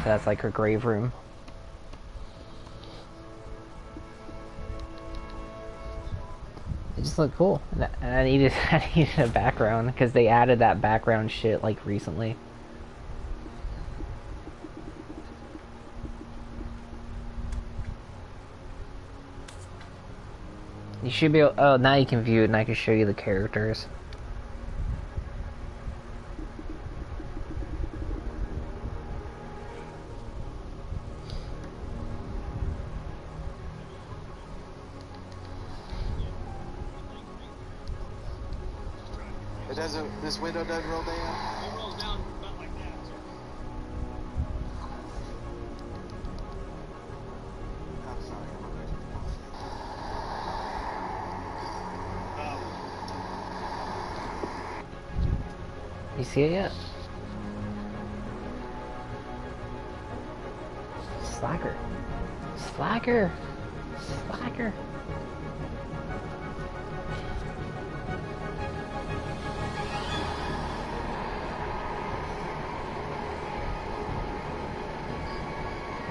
So that's like her grave room. It just looked cool, and I needed a background because they added that background shit like recently. You should be able, oh, now you can view it and I can show you the characters. It doesn't, this window doesn't roll down? It rolls down about like that, sir. I'm sorry. You see it yet? Slacker. Slacker. Slacker.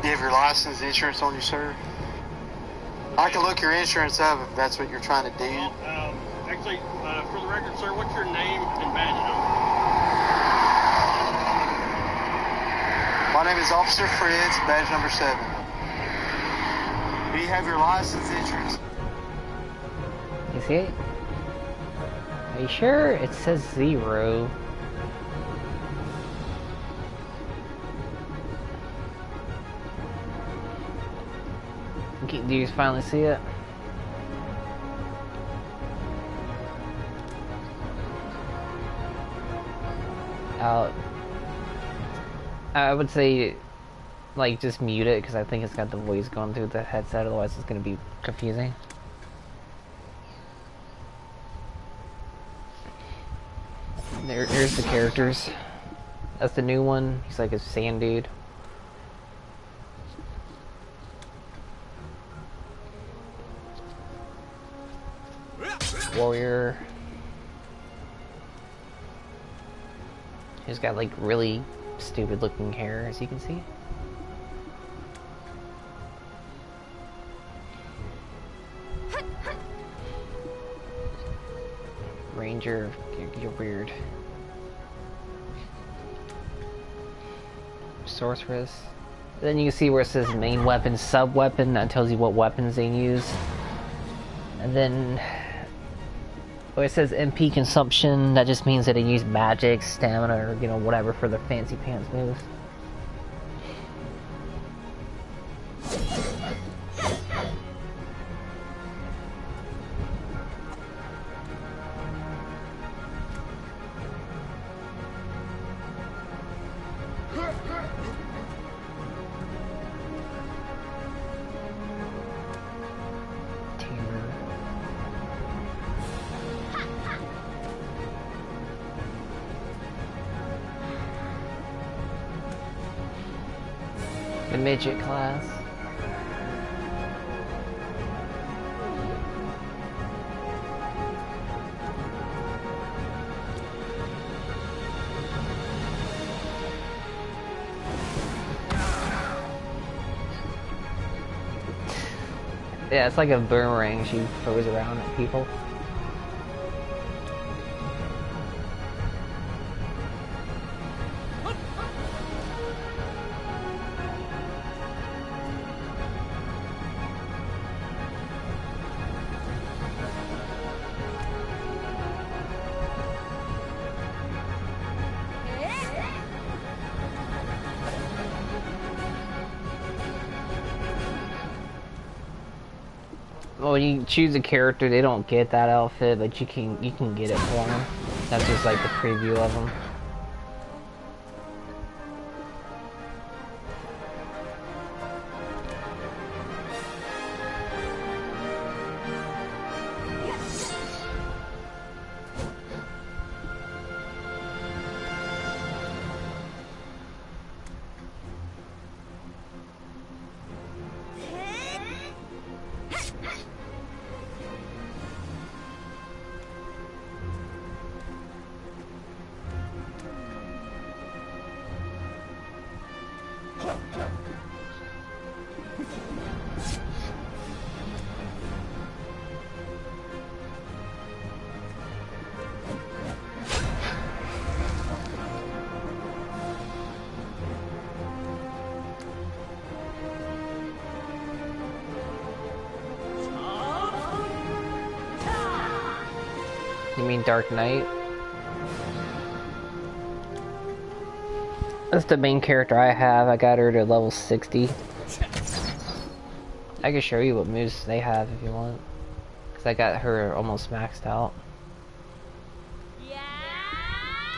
Do you have your license and insurance on you, sir? I can look your insurance up if that's what you're trying to do. Well, actually, for the record, sir, what's your name and badge number? My name is Officer Fritz, badge number 7. Do you have your license and insurance? You see it? Are you sure? It says 0. Do you finally see it? I would say, like, just mute it because I think it's got the voice going through the headset, otherwise it's going to be confusing. Here's the characters. That's the new one. He's like a sand dude. Warrior. He's got like really stupid looking hair, as you can see. Ranger, you're weird. Sorceress. Then you can see where it says main weapon, sub weapon. That tells you what weapons they use. And then where it says MP consumption, that just means that they use magic, stamina, or you know, whatever for their fancy pants moves. The midget class. Yeah, it's like a boomerang she throws around at people. Well, when you choose a character, they don't get that outfit, but you can get it for them. That's just like the preview of them. You mean Dark Knight? That's the main character I have. I got her to level 60. I can show you what moves they have if you want. Because I got her almost maxed out.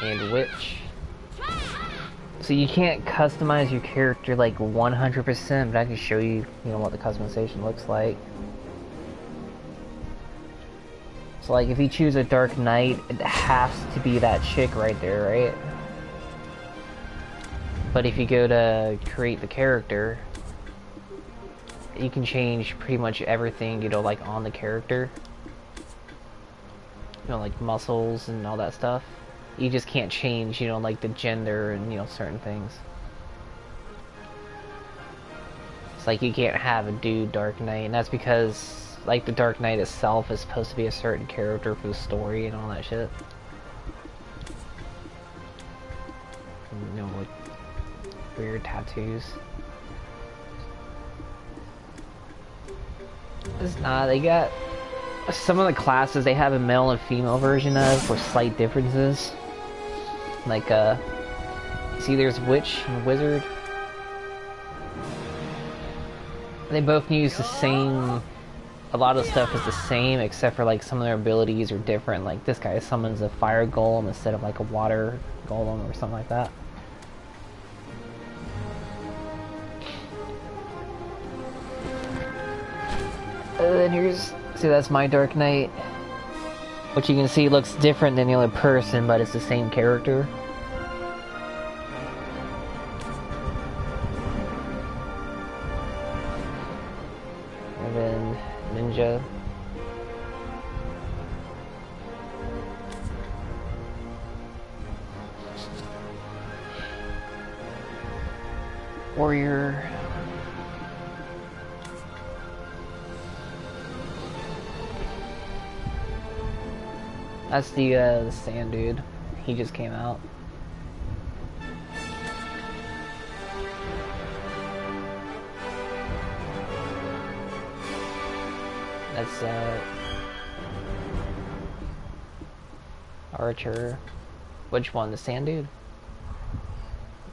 And Witch. So you can't customize your character like 100%, but I can show you, what the customization looks like. So like if you choose a Dark Knight, it has to be that chick right there, right? But if you go to create the character, you can change pretty much everything, like on the character. Like muscles and all that stuff. You just can't change, like the gender and, certain things. It's like you can't have a dude Dark Knight, and that's because like the Dark Knight itself is supposed to be a certain character for the story and all that shit. Like weird tattoos. It's not. They got some of the classes they have a male and female version of with slight differences. Like see, there's Witch and Wizard. They both use the same. A lot of stuff is the same, except for like some of their abilities are different. Like this guy summons a fire golem instead of like a water golem or something like that. And then here's, see, that's my Dark Knight, which you can see looks different than the other person, but it's the same character. And then Ninja. Warrior. That's the sand dude. He just came out. That's Archer. Which one? The sand dude?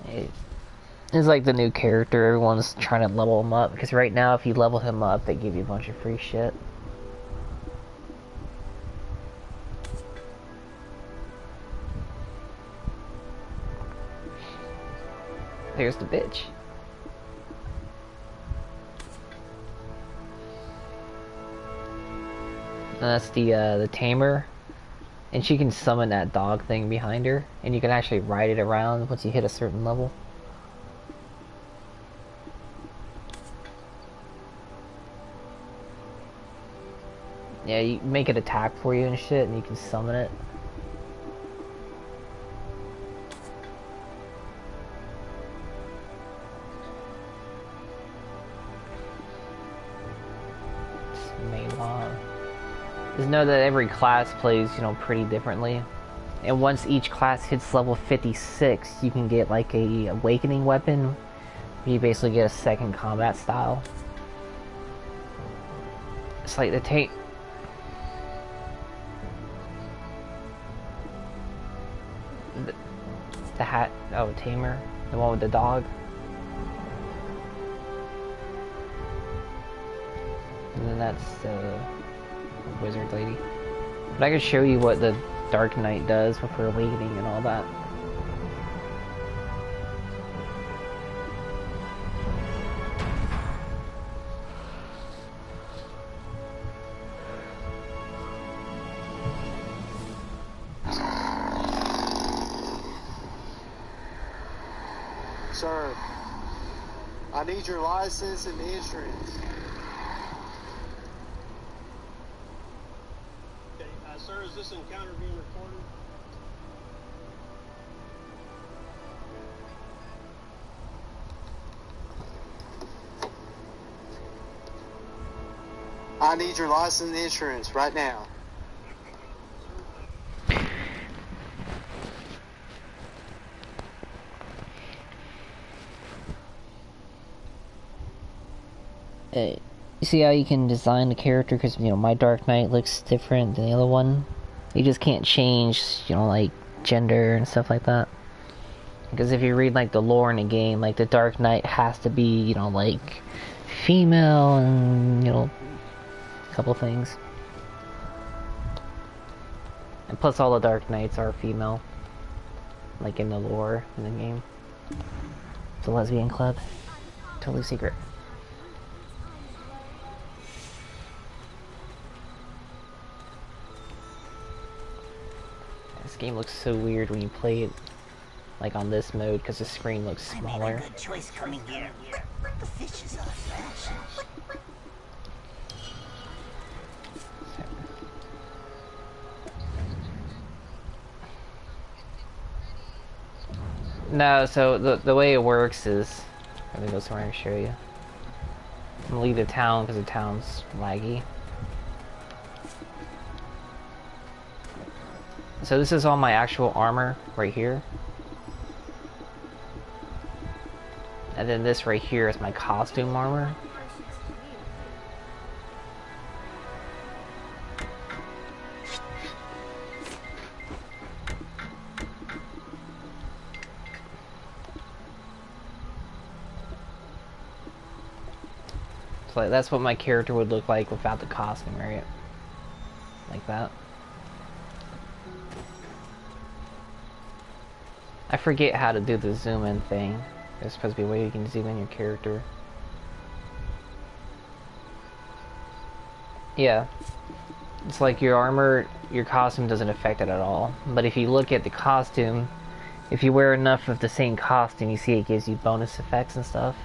It's like the new character. Everyone's trying to level him up, because right now if you level him up they give you a bunch of free shit. There's the bitch. And that's the tamer, and she can summon that dog thing behind her, and you can actually ride it around once you hit a certain level. Yeah, you make it attack for you and shit, and you can summon it. Just know that every class plays, pretty differently. And once each class hits level 56, you can get like a awakening weapon. You basically get a second combat style. It's like the hat, tamer, the one with the dog. And then that's wizard lady. But I can show you what the Dark Knight does with her awakening and all that. Sir, I need your license and insurance. Sir, is this encounter being recorded? I need your license and insurance right now. You see how you can design the character? Because, you know, my Dark Knight looks different than the other one. You just can't change, you know, like, gender and stuff like that. Because if you read, like, the lore in the game, like, the Dark Knight has to be, you know, like, female and, you know, a couple things. And plus all the Dark Knights are female. Like, in the lore in the game. It's a lesbian club. Totally secret. This game looks so weird when you play it, like on this mode, because the screen looks smaller. I made a good choice coming here. The fish is old-fashioned. No, so the way it works is, let me go somewhere and show you. I'm gonna leave the town because the town's laggy. So this is all my actual armor right here. And then this right here is my costume armor. So like, that's what my character would look like without the costume, right? Like that. I forget how to do the zoom in thing. There's supposed to be a way you can zoom in your character. Yeah. It's like your armor, your costume doesn't affect it at all. But if you look at the costume, if you wear enough of the same costume, you see it gives you bonus effects and stuff.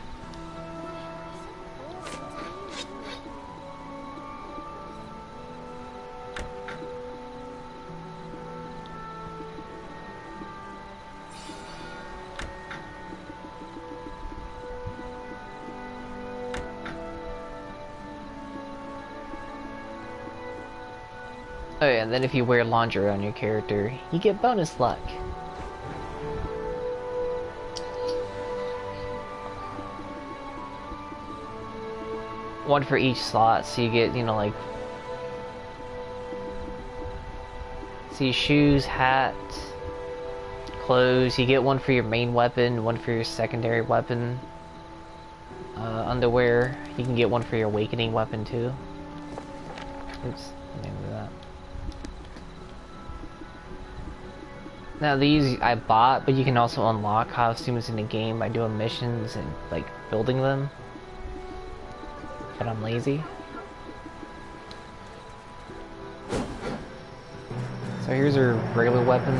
Oh yeah, and then if you wear lingerie on your character, you get bonus luck. One for each slot, so you get, you know, like... See, shoes, hat, clothes, you get one for your main weapon, one for your secondary weapon. Underwear, you can get one for your awakening weapon too. Oops, let me move that. Now these I bought, but you can also unlock costumes in the game by doing missions and like building them. But I'm lazy. So here's your regular weapon.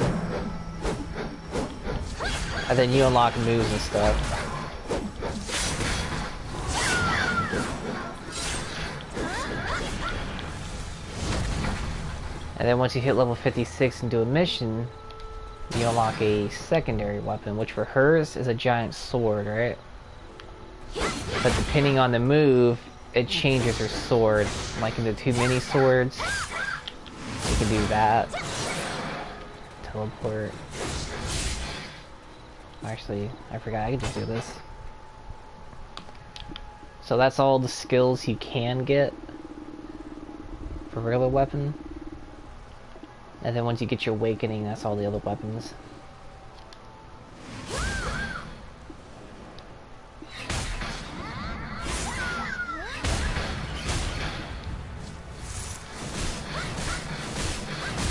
And then you unlock moves and stuff. And then once you hit level 56 and do a mission, you unlock a secondary weapon, which for hers is a giant sword, right? But depending on the move, it changes her sword. Like into 2 mini swords, you can do that. Teleport. Actually, I forgot I could just do this. So that's all the skills you can get for regular weapon. And then once you get your awakening, that's all the other weapons.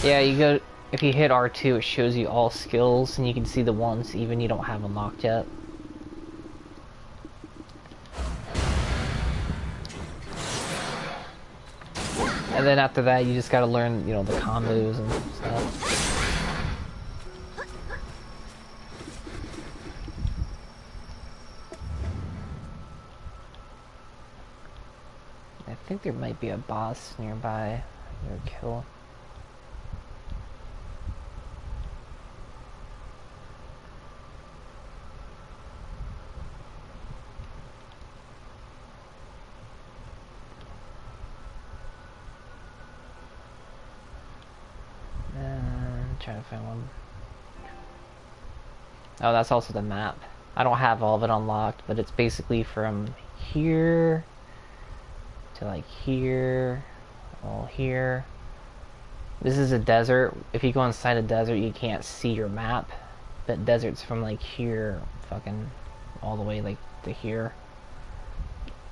Yeah, you go, if you hit R2, it shows you all skills, and you can see the ones even you don't have unlocked yet. And then after that, you just gotta learn, you know, the combos and stuff. I think there might be a boss nearby you would kill. trying to find one. Oh, that's also the map. I don't have all of it unlocked, but it's basically from here to like here, all here. This is a desert. If you go inside a desert, you can't see your map. But desert's from like here, fucking all the way like to here.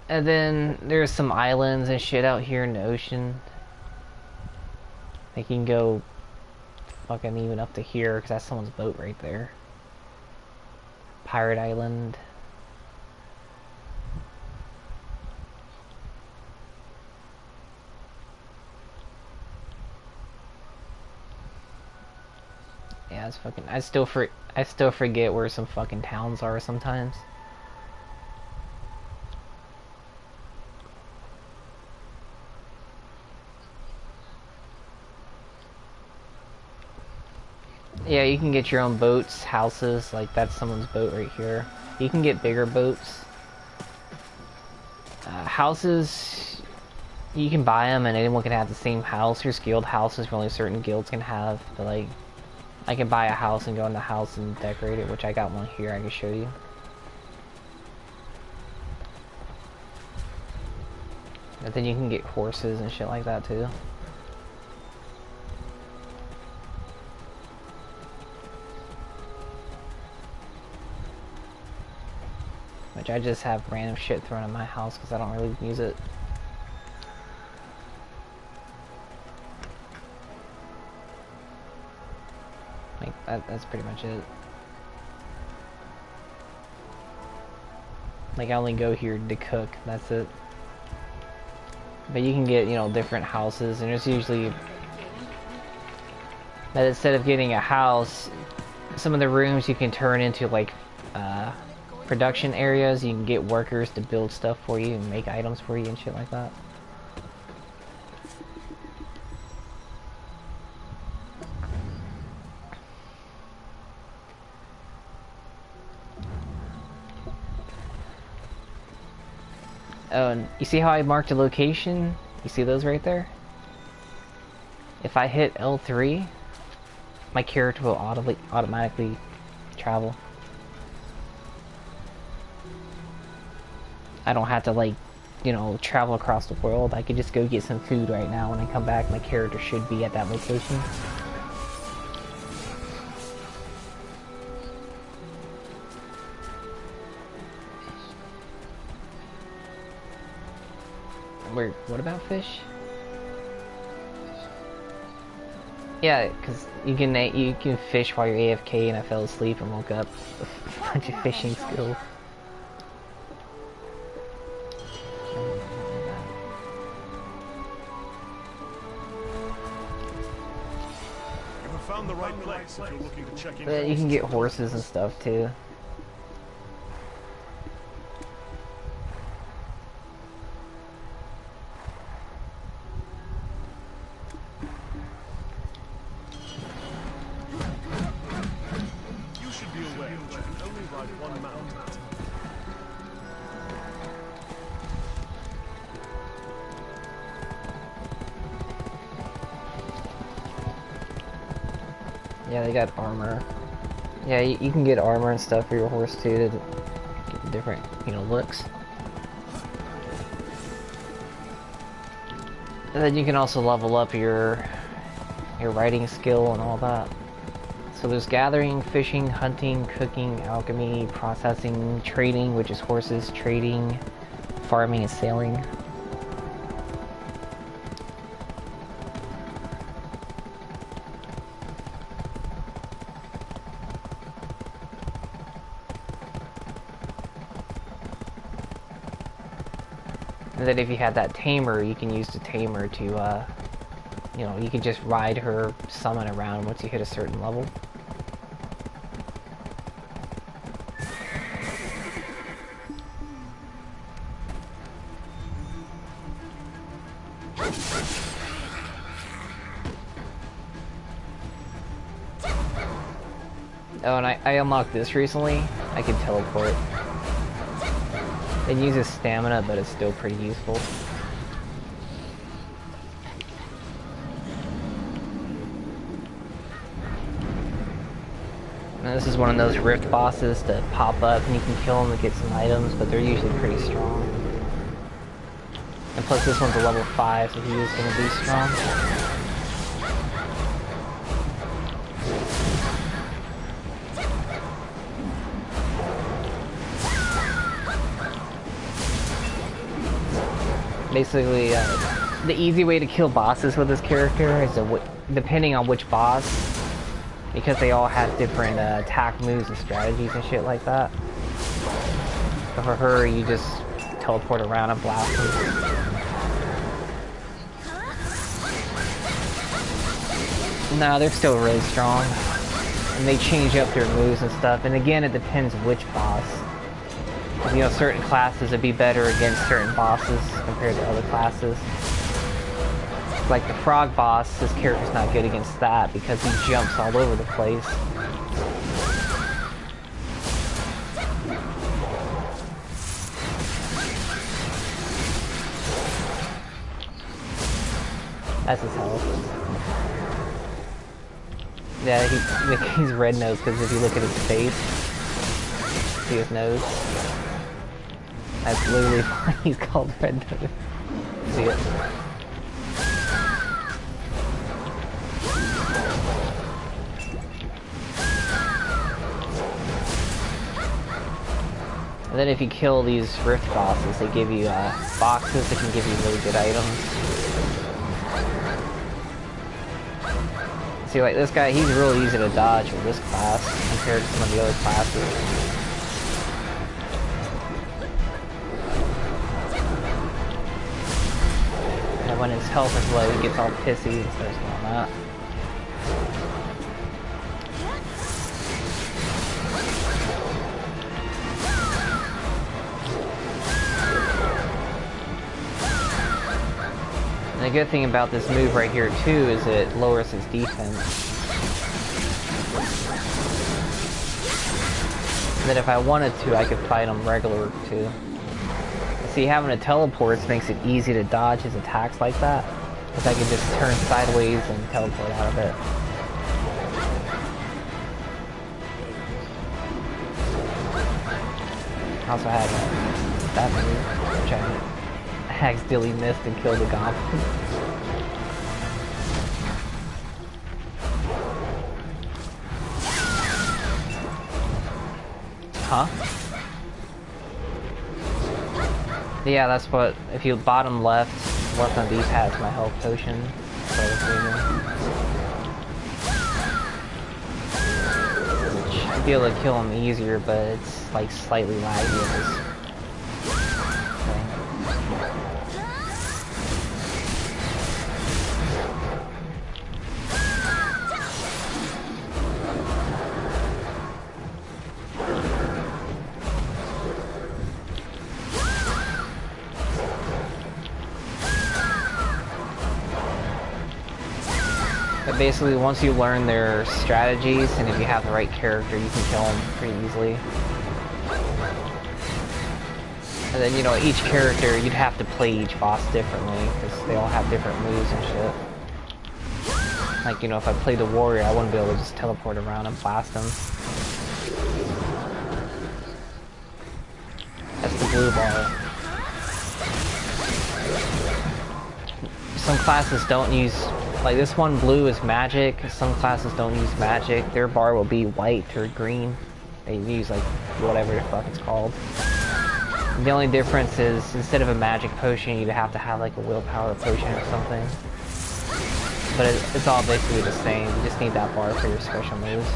And then there's some islands and shit out here in the ocean. They can go fucking even up to here, because that's someone's boat right there. Pirate Island. Yeah, it's fucking. I still forget where some fucking towns are sometimes. Yeah, you can get your own boats, houses, like that's someone's boat right here. You can get bigger boats. Houses, you can buy them and anyone can have the same house. Your guild houses only certain guilds can have, but like, I can buy a house and go in the house and decorate it, which I got one here I can show you. But then you can get horses and shit like that too. Which I just have random shit thrown in my house because I don't really use it. Like, that's pretty much it. Like, I only go here to cook, that's it. But you can get, you know, different houses, and there's usually... that instead of getting a house, some of the rooms you can turn into, like, production areas. You can get workers to build stuff for you and make items for you and shit like that. Oh, and you see how I marked a location? You see those right there? If I hit L3, my character will automatically travel. I don't have to, like, you know, travel across the world. I could just go get some food right now. When I come back, my character should be at that location. What about fish? Yeah, because you can fish while you're AFK, and I fell asleep and woke up with a bunch of fishing skills. Found the right place if you're looking to check in. But you can get horses and stuff too. You should be aware that you can only ride one mount. Yeah, they got armor. Yeah, you can get armor and stuff for your horse too to get different, you know, looks. And then you can also level up your riding skill and all that. So there's gathering, fishing, hunting, cooking, alchemy, processing, trading, which is horses, trading, farming and sailing. And then if you had that tamer, you can use the tamer to, you know, you can just ride her, summon around once you hit a certain level. Oh, and I unlocked this recently. I can teleport. It uses stamina, but it's still pretty useful. And this is one of those rift bosses that pop up and you can kill them to get some items, but they're usually pretty strong. And plus this one's a level 5, so he is going to be strong. Basically, the easy way to kill bosses with this character is depending on which boss, because they all have different attack moves and strategies and shit like that. So for her, you just teleport around and blast them. No, they're still really strong, and they change up their moves and stuff. And again, it depends which boss. You know, certain classes would be better against certain bosses compared to other classes. Like the frog boss, this character's not good against that because he jumps all over the place. That's his health. Yeah, he's red nose because if you look at his face, see his nose. That's literally why he's called red nose. See it? And then if you kill these rift bosses, they give you boxes that can give you really good items. See, like this guy, he's real easy to dodge with this class compared to some of the other classes. And when his health is low, he gets all pissy and starts doing that. And the good thing about this move right here too is it lowers his defense. And then if I wanted to, I could fight him regular too. See, having a teleport makes it easy to dodge his attacks like that, because I can just turn sideways and teleport out of it. I also had that move, which I accidentally missed and killed the goblin. Huh? Yeah, that's what, if you bottom left on D-pad is my health potion. Which I'd be able to kill him easier, but it's like slightly laggy in this thing. But basically, once you learn their strategies, and if you have the right character, you can kill them pretty easily. And then, you know, each character, you'd have to play each boss differently, because they all have different moves and shit. Like, you know, if I played the warrior, I wouldn't be able to just teleport around and blast them. That's the blue bar. Some classes don't use, like this one blue is magic, some classes don't use magic, their bar will be white or green. They use like whatever the fuck it's called. And the only difference is instead of a magic potion you'd have to have like a willpower potion or something. But it's all basically the same, you just need that bar for your special moves.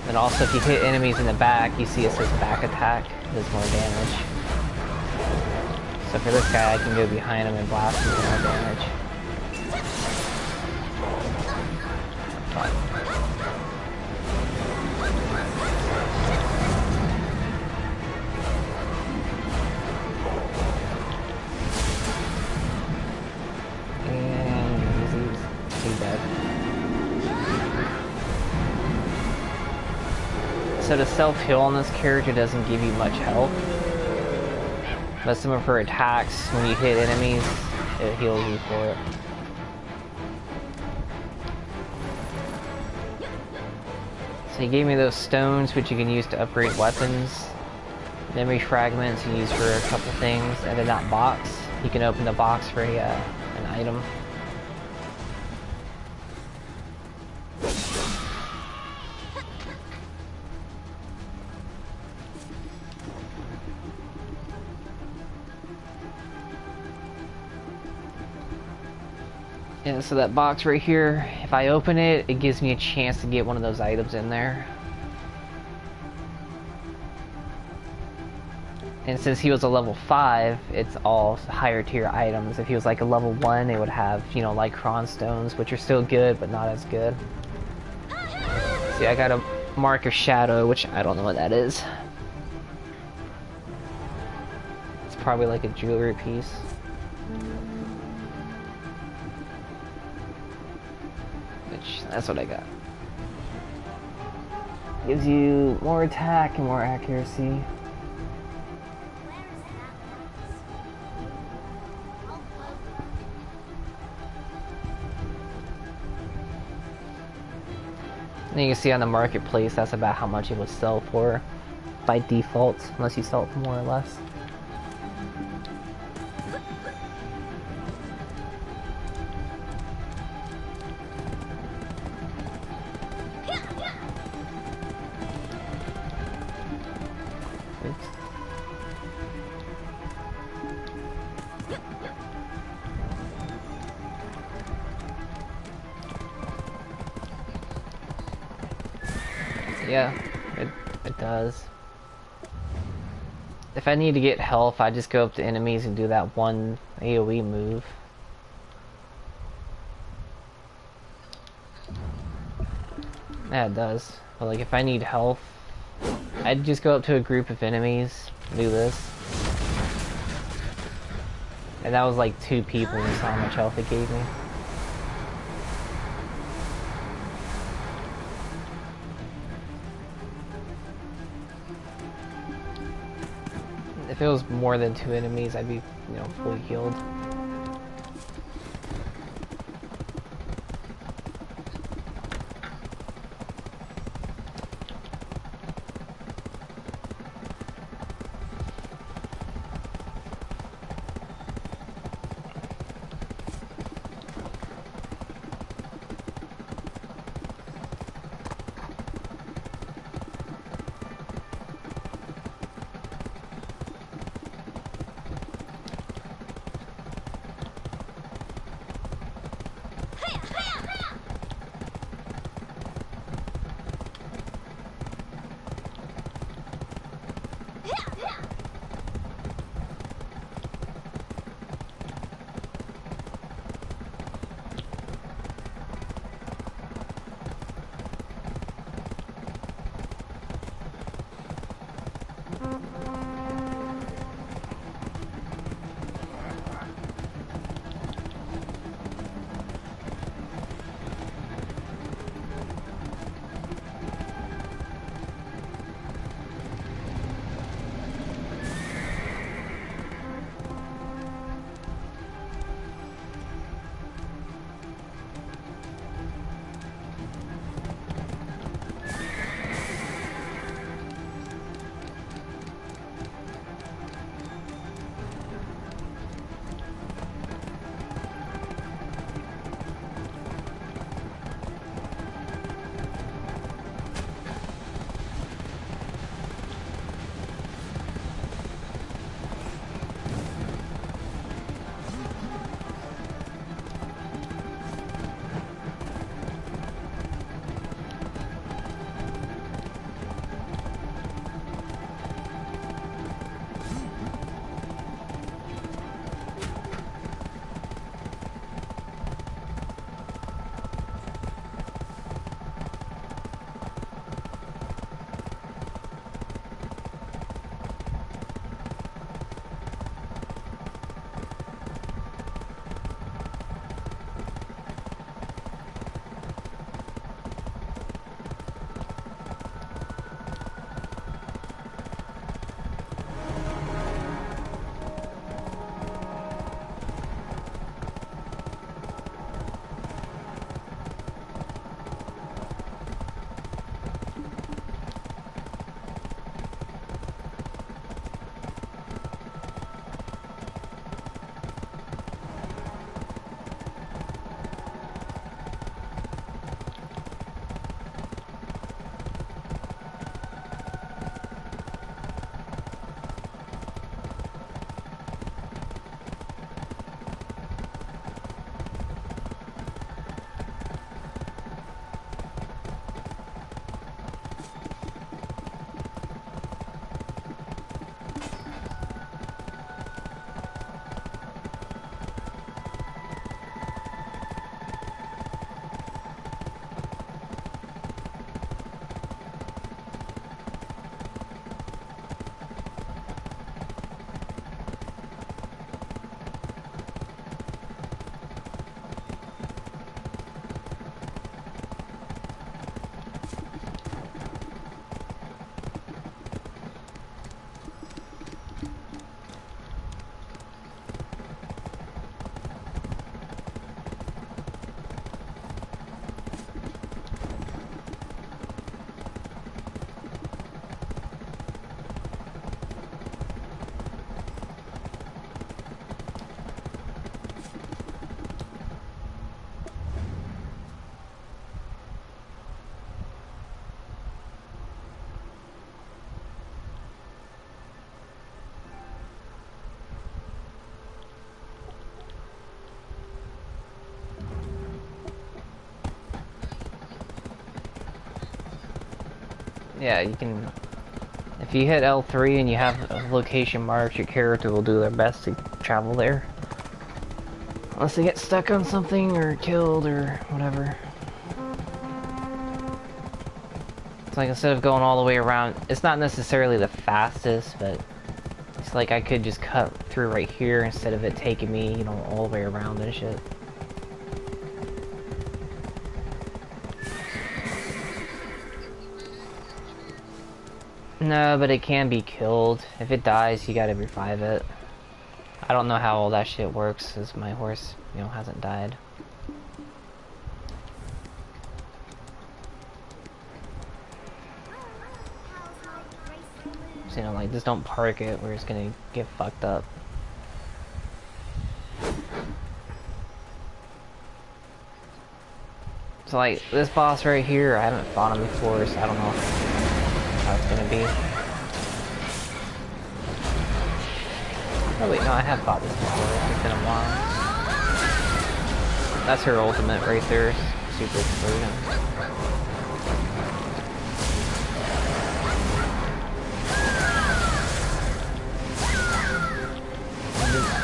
And also if you hit enemies in the back, you see it says back attack, it does more damage. So for this guy, I can go behind him and blast him for more damage. And he's dead. So the self-heal on this character doesn't give you much health. But some of her attacks, when you hit enemies, it heals you for it. So he gave me those stones, which you can use to upgrade weapons. Memory fragments you use for a couple things, and then that box. You can open the box for an item. And so that box right here, if I open it, it gives me a chance to get one of those items in there. And since he was a level 5, it's all higher tier items. If he was like a level 1, it would have, you know, like Cron stones, which are still good, but not as good. See, I got a marker shadow, which I don't know what that is. It's probably like a jewelry piece. Which, that's what I got. Gives you more attack and more accuracy. And you can see on the marketplace, that's about how much it would sell for by default, unless you sell it for more or less. Oops. Yeah, it does. If I need to get health, I just go up to enemies and do that one AoE move. Yeah, it does. But like if I need health, I'd just go up to a group of enemies, do this. And that was like 2 people and saw how much health it gave me. If it was more than 2 enemies, I'd be, you know, fully healed. Yeah, you can... If you hit L3 and you have location marks, your character will do their best to travel there. Unless they get stuck on something or killed or whatever. It's like instead of going all the way around, it's not necessarily the fastest, but it's like I could just cut through right here instead of it taking me, you know, all the way around and shit. No, but it can be killed. If it dies, you gotta revive it. I don't know how all that shit works, as my horse, you know, hasn't died. So, you know, like, just don't park it where it's gonna get fucked up. So, like, this boss right here, I haven't fought him before, so I don't know how it's gonna be. Oh wait, no, I have fought this before. It's been a while. That's her ultimate right there. Super explosion.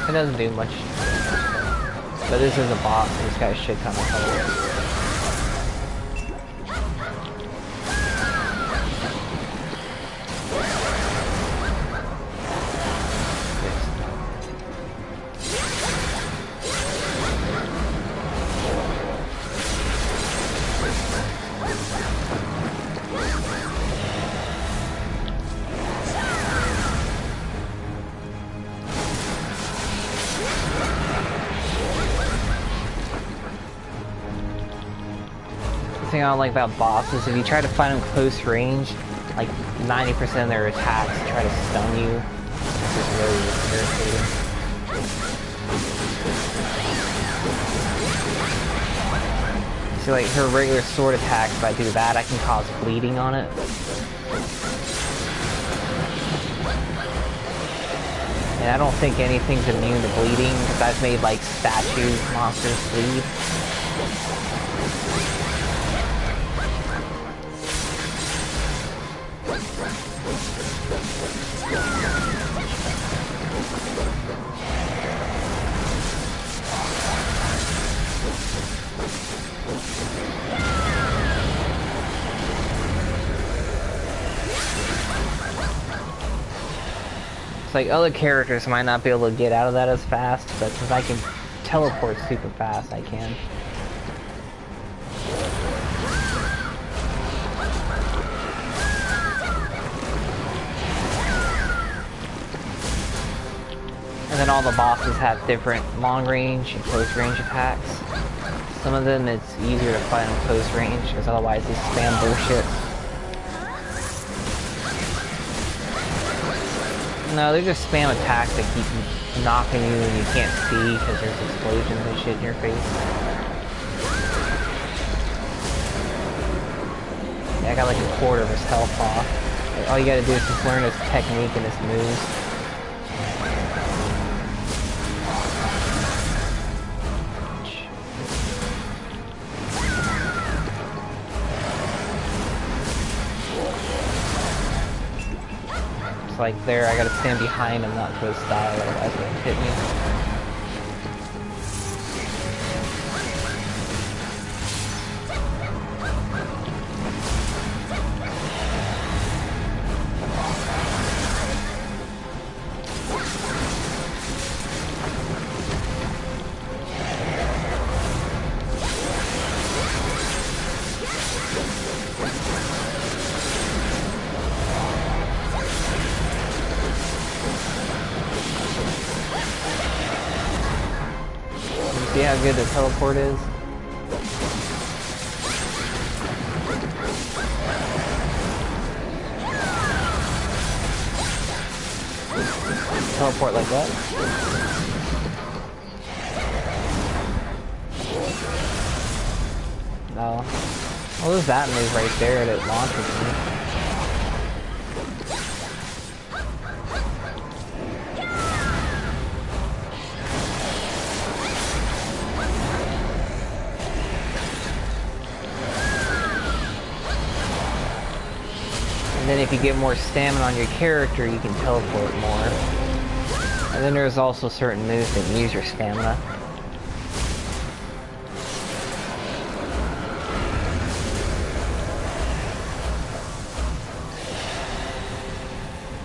It doesn't do much. But this is a boss, and he's got a shit ton of colors. The thing I don't like about bosses, if you try to fight them close range, like 90% of their attacks try to stun you. It's just really irritating. See, like her regular sword attacks, if I do that, I can cause bleeding on it. And I don't think anything's immune to bleeding, because I've made like statue monsters bleed. It's like other characters might not be able to get out of that as fast, but since I can teleport super fast, I can. And then all the bosses have different long range and close range attacks. Some of them it's easier to fight on close range, because otherwise they spam bullshit. No, they're just spam attacks that keep knocking you and you can't see because there's explosions and shit in your face. Yeah, I got like a quarter of his health off. All you gotta do is just learn his technique and his moves. Like there, I gotta stand behind him, not to his side, otherwise he'll hit me. See how good the teleport is? Teleport like that? No. Well, there's that move right there that launches me. And then if you get more stamina on your character, you can teleport more. And then there's also certain moves that use your stamina.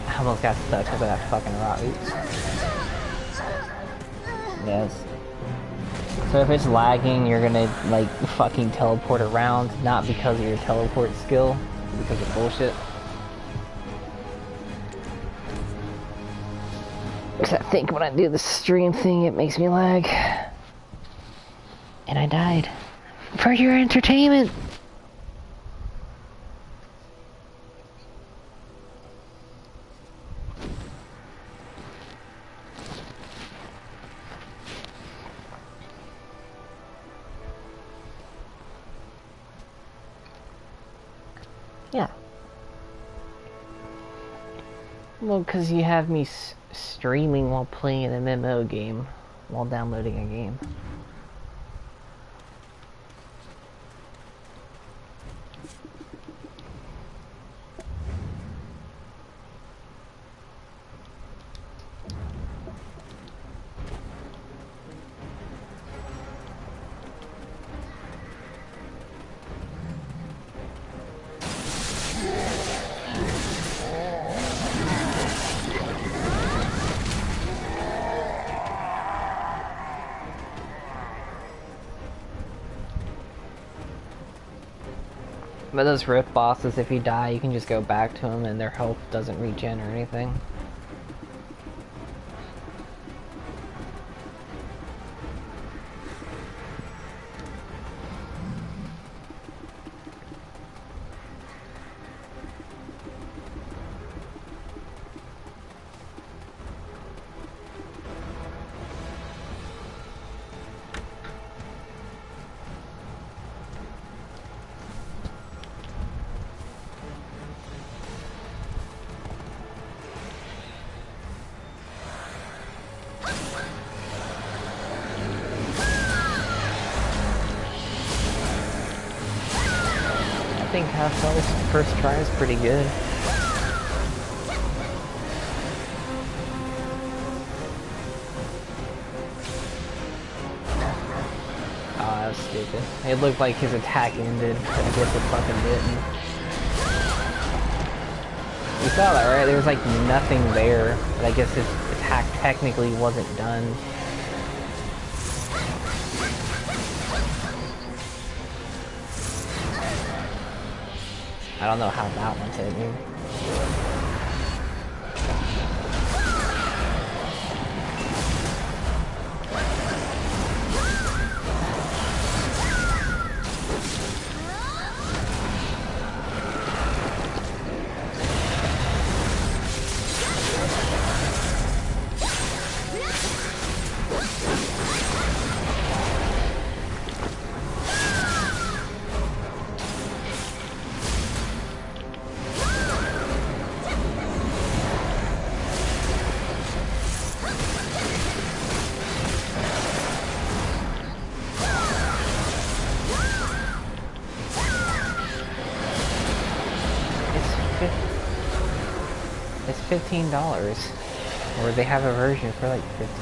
I almost got stuck because of that fucking rock. Oops. Yes. So if it's lagging, you're gonna like fucking teleport around, not because of your teleport skill, because of bullshit. Because I think when I do the stream thing, it makes me lag. And I died. For your entertainment! Yeah. Well, because you have me streaming while playing an MMO game, while downloading a game. But those rift bosses, if you die, you can just go back to them and their health doesn't regen or anything. I think Half-Life's first try is pretty good. Oh, that was stupid. It looked like his attack ended, but I guess it fucking didn't. You saw that, right? There was like nothing there, but I guess his attack technically wasn't done. I don't know how that one hit me. It's $15, or they have a version for like $15.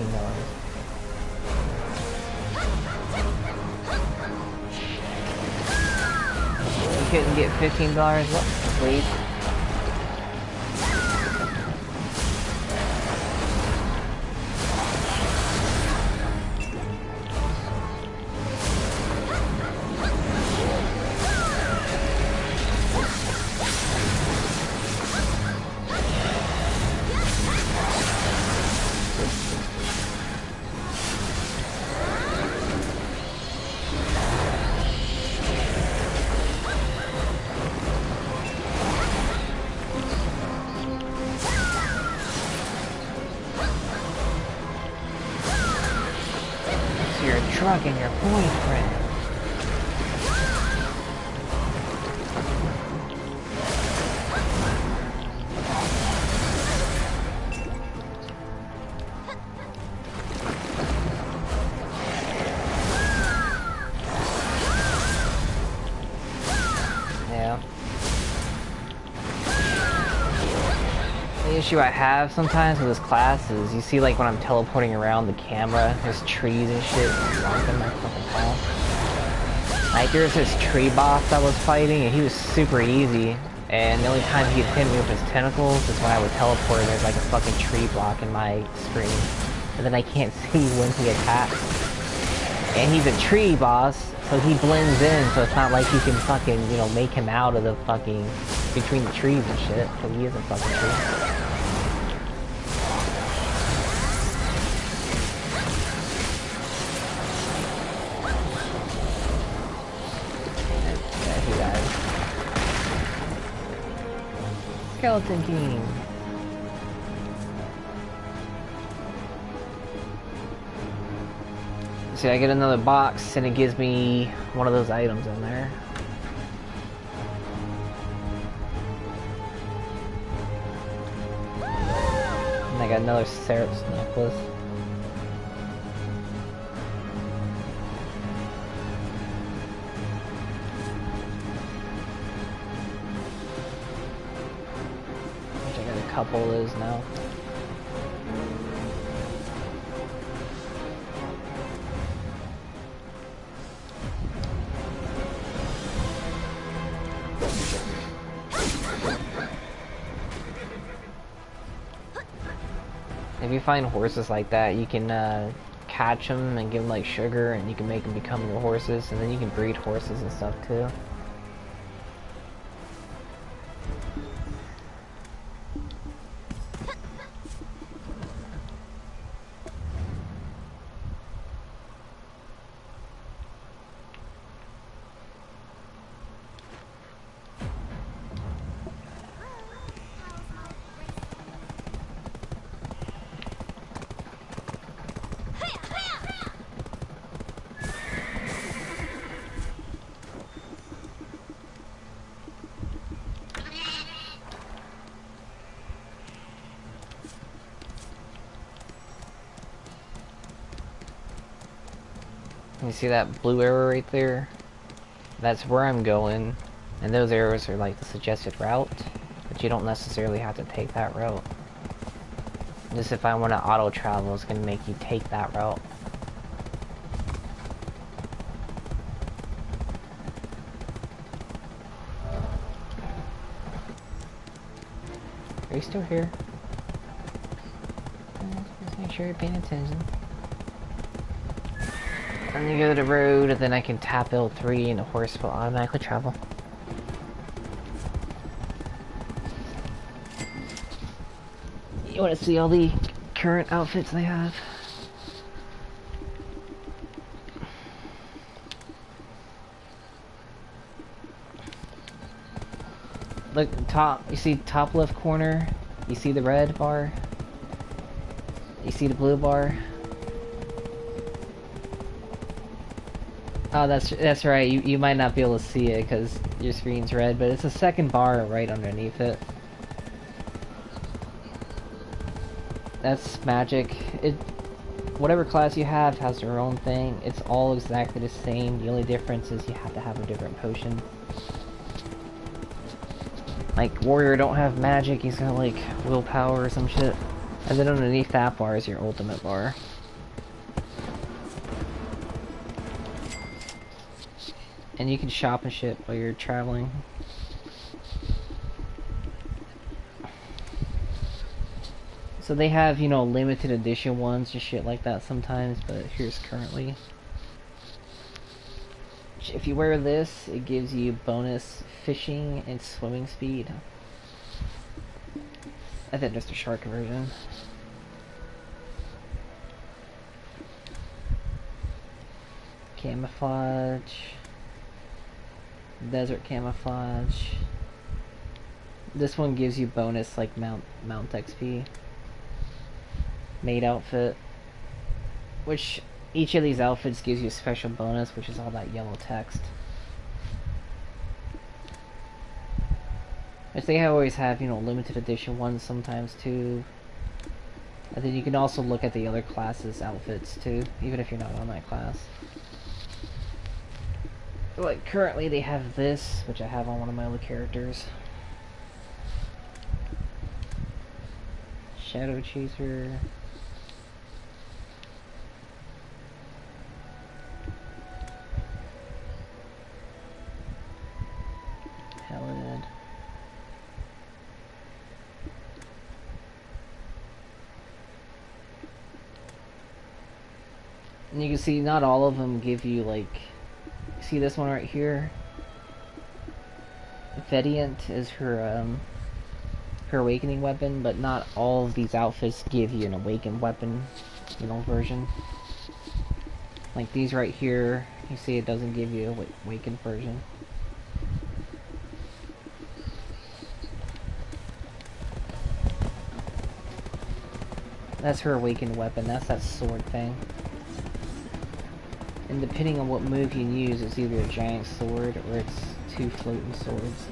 You couldn't get $15, please. Drug and your boyfriend. Yeah. issue I have sometimes with this class is you see like when I'm teleporting around the camera, there's trees and shit blocking my fucking path. Like there's this tree boss I was fighting and he was super easy, and the only time he'd hit me with his tentacles is when I would teleport and there's like a fucking tree blocking my screen. And then I can't see when he attacks. And he's a tree boss, so he blends in, so it's not like you can fucking, you know, make him out of the fucking, between the trees and shit, so he is a fucking tree. Yeah, he died. Skeleton King. See, I get another box and it gives me one of those items in there. And I got another Seraph's necklace. Which I got a couple of those now. If you find horses like that, you can catch them and give them like sugar, and you can make them become your horses, and then you can breed horses and stuff too. You see that blue arrow right there? That's where I'm going, and those arrows are like the suggested route, but you don't necessarily have to take that route. Just if I want to auto travel, it's going to make you take that route. Are you still here? Just make sure you're paying attention. And you go to the road, and then I can tap L3 and the horse will automatically travel. You want to see all the current outfits they have? Look, top, you see top left corner? You see the red bar? You see the blue bar? Oh, that's right. You might not be able to see it because your screen's red, but it's a second bar right underneath it. That's magic. Whatever class you have has their own thing. It's all exactly the same. The only difference is you have to have a different potion. Like warrior don't have magic. He's got like willpower or some shit. And then underneath that bar is your ultimate bar. And you can shop and shit while you're traveling. So they have, you know, limited edition ones and shit like that sometimes, but here's currently. If you wear this, it gives you bonus fishing and swimming speed. I think there's the shark version. Camouflage. Desert camouflage. This one gives you bonus like mount XP. Maid outfit, which each of these outfits gives you a special bonus, which is all that yellow text. Which they always have, you know, limited edition ones sometimes too. And then you can also look at the other classes' outfits too, even if you're not on that class. Like currently they have this, which I have on one of my other characters. Shadow Chaser. Paladin. And you can see not all of them give you like, see this one right here? Vediant is her awakening weapon, but not all of these outfits give you an awakened weapon, you know, version. Like these right here, you see it doesn't give you a awakened version. That's her awakened weapon, that's that sword thing. And depending on what move you use, it's either a giant sword or it's two floating swords.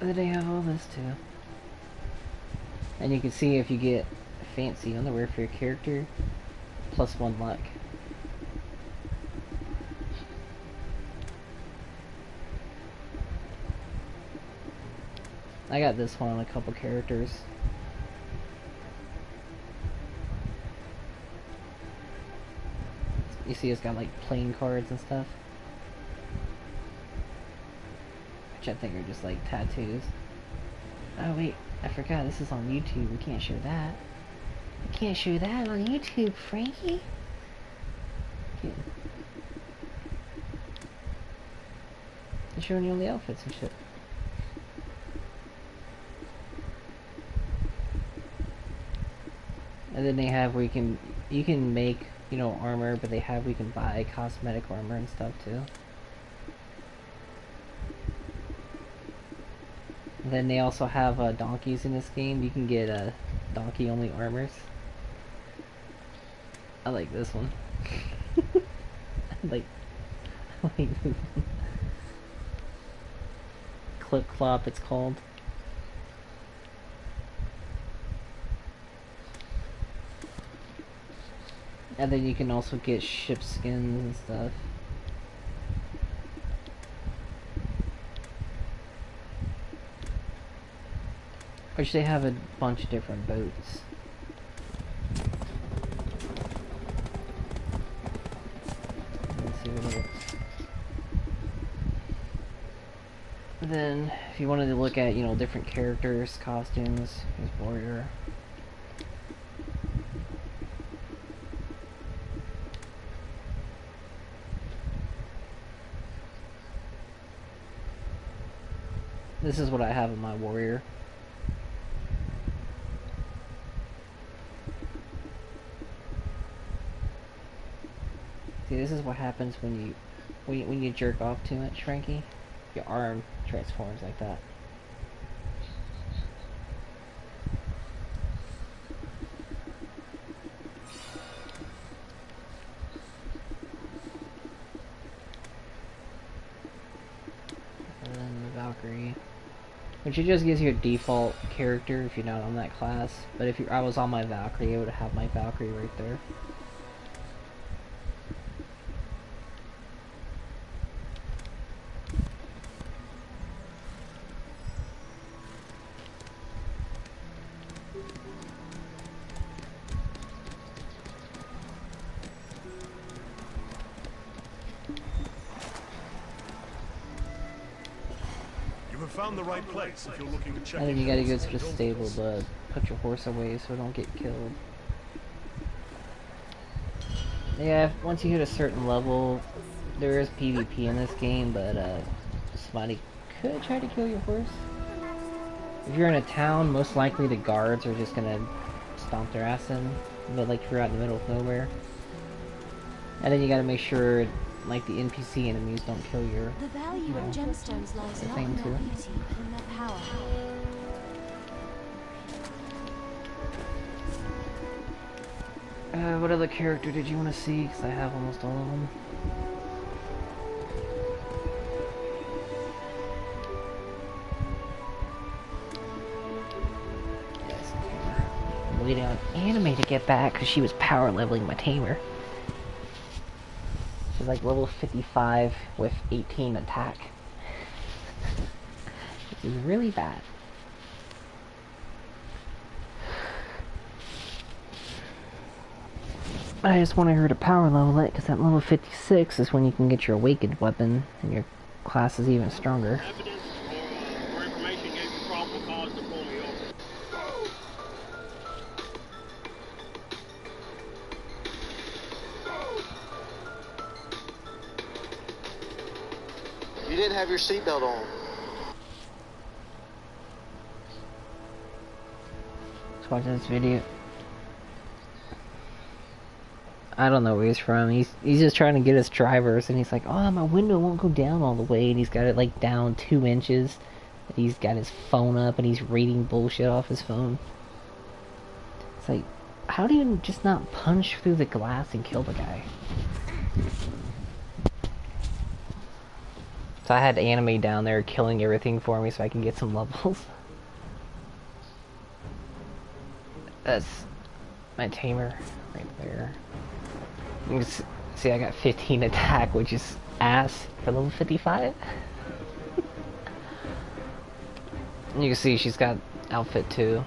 And then they have all this too. And you can see if you get fancy underwear for your character, +1 luck. I got this one on a couple characters. You see it's got like playing cards and stuff. Which I think are just like tattoos. Oh wait, I forgot this is on YouTube. We can't show that. We can't show that on YouTube, Frankie. You're showing you all the outfits and shit. And then they have where you can make, you know, armor, but they have where you can buy cosmetic armor and stuff too. And then they also have donkeys in this game. You can get donkey only armors. I like this one. I like this one. Clip Clop it's called. And then you can also get ship skins and stuff. Which they have a bunch of different boats. Let's see what else. Then, if you wanted to look at, you know, different characters, costumes, here's Warrior. This is what I have in my Warrior. See, this is what happens when you jerk off too much, Frankie. Your arm transforms like that. And then the Valkyrie, which it just gives you a default character if you're not on that class. But if I was on my Valkyrie, it would have my Valkyrie right there. Found the right place if you're looking to check. And then you gotta go to the stable to put your horse away so it don't get killed. Yeah, once you hit a certain level, there is PvP in this game, but somebody could try to kill your horse. If you're in a town, most likely the guards are just gonna stomp their ass in, but like if you're out in the middle of nowhere. And then you gotta make sure like the NPC enemies don't kill your, the value of gemstones lies not in their beauty, but in their power. What other character did you want to see? Because I have almost all of them. Yes, tamer. I'm waiting on Anime to get back because she was power leveling my tamer. She's like level 55 with 18 attack. Which is really bad. I just wanted her to power level it, because at level 56 is when you can get your awakened weapon, and your class is even stronger. Evidence or information gave you probable cause to pull me over. You didn't have your seatbelt on. Let's watch this video. I don't know where he's from. He's just trying to get us drivers, and he's like, oh, my window won't go down all the way, and he's got it like down 2 inches. And he's got his phone up, and he's reading bullshit off his phone. It's like, how do you just not punch through the glass and kill the guy? So I had Anime down there killing everything for me so I can get some levels. That's my tamer right there. You can see I got 15 attack, which is ass for level 55. You can see she's got outfit too.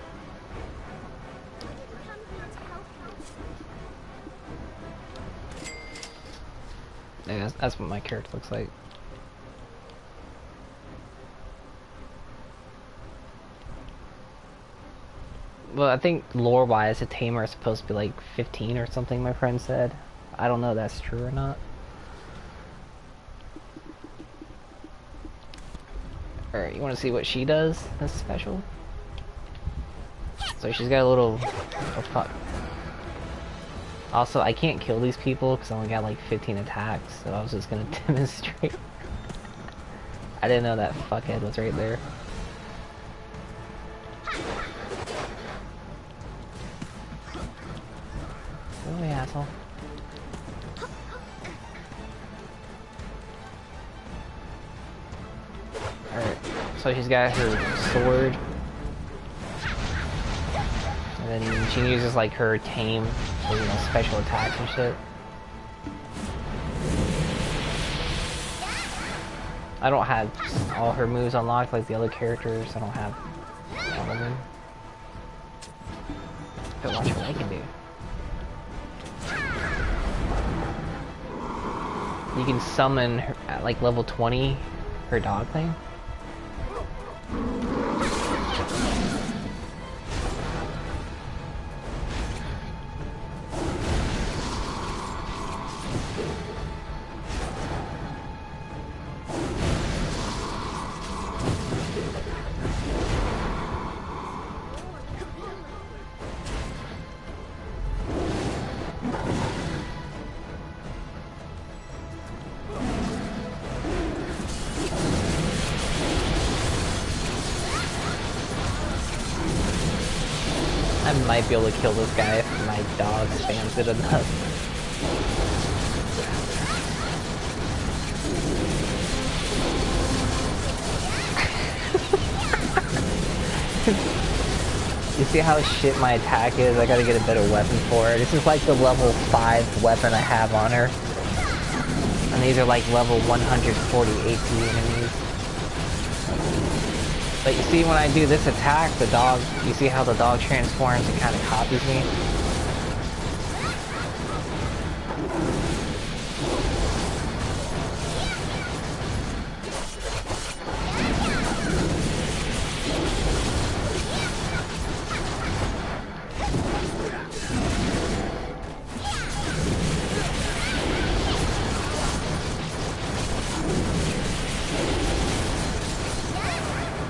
Yeah, that's what my character looks like. Well, I think lore-wise, a tamer is supposed to be like 15 or something, my friend said. I don't know if that's true or not. Alright, you want to see what she does that's special? So she's got a little... Oh, fuck. Also, I can't kill these people because I only got like 15 attacks, so I was just gonna demonstrate. I didn't know that fuckhead was right there. Oh, yeah, asshole. Alright, so she's got her sword. And then she uses like her tame, so, you know, special attacks and shit. I don't have all her moves unlocked like the other characters. I don't have all of them. But watch what I can do. You can summon her, at like level 20 her dog thing. I might be able to kill this guy if my dog spams it enough. You see how shit my attack is? I gotta get a better weapon for her. This is like the level 5 weapon I have on her. And these are like level 140 AP enemies. But you see when I do this attack, the dog, you see how the dog transforms and kind of copies me?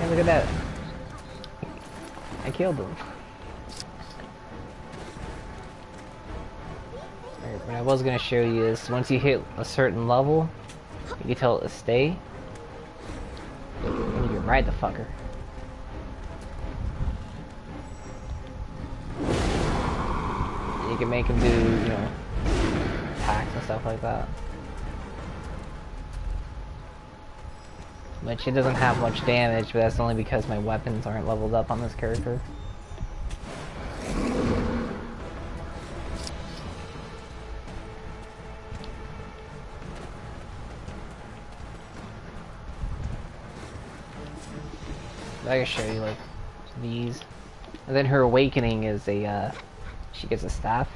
Look at that. I killed him. Alright, what I was gonna show you is once you hit a certain level, you can tell it to stay. And you can ride the fucker. You can make him do, you know, attacks and stuff like that. Which it doesn't have much damage, but that's only because my weapons aren't leveled up on this character. I can show you like these. And then her awakening is a she gets a staff.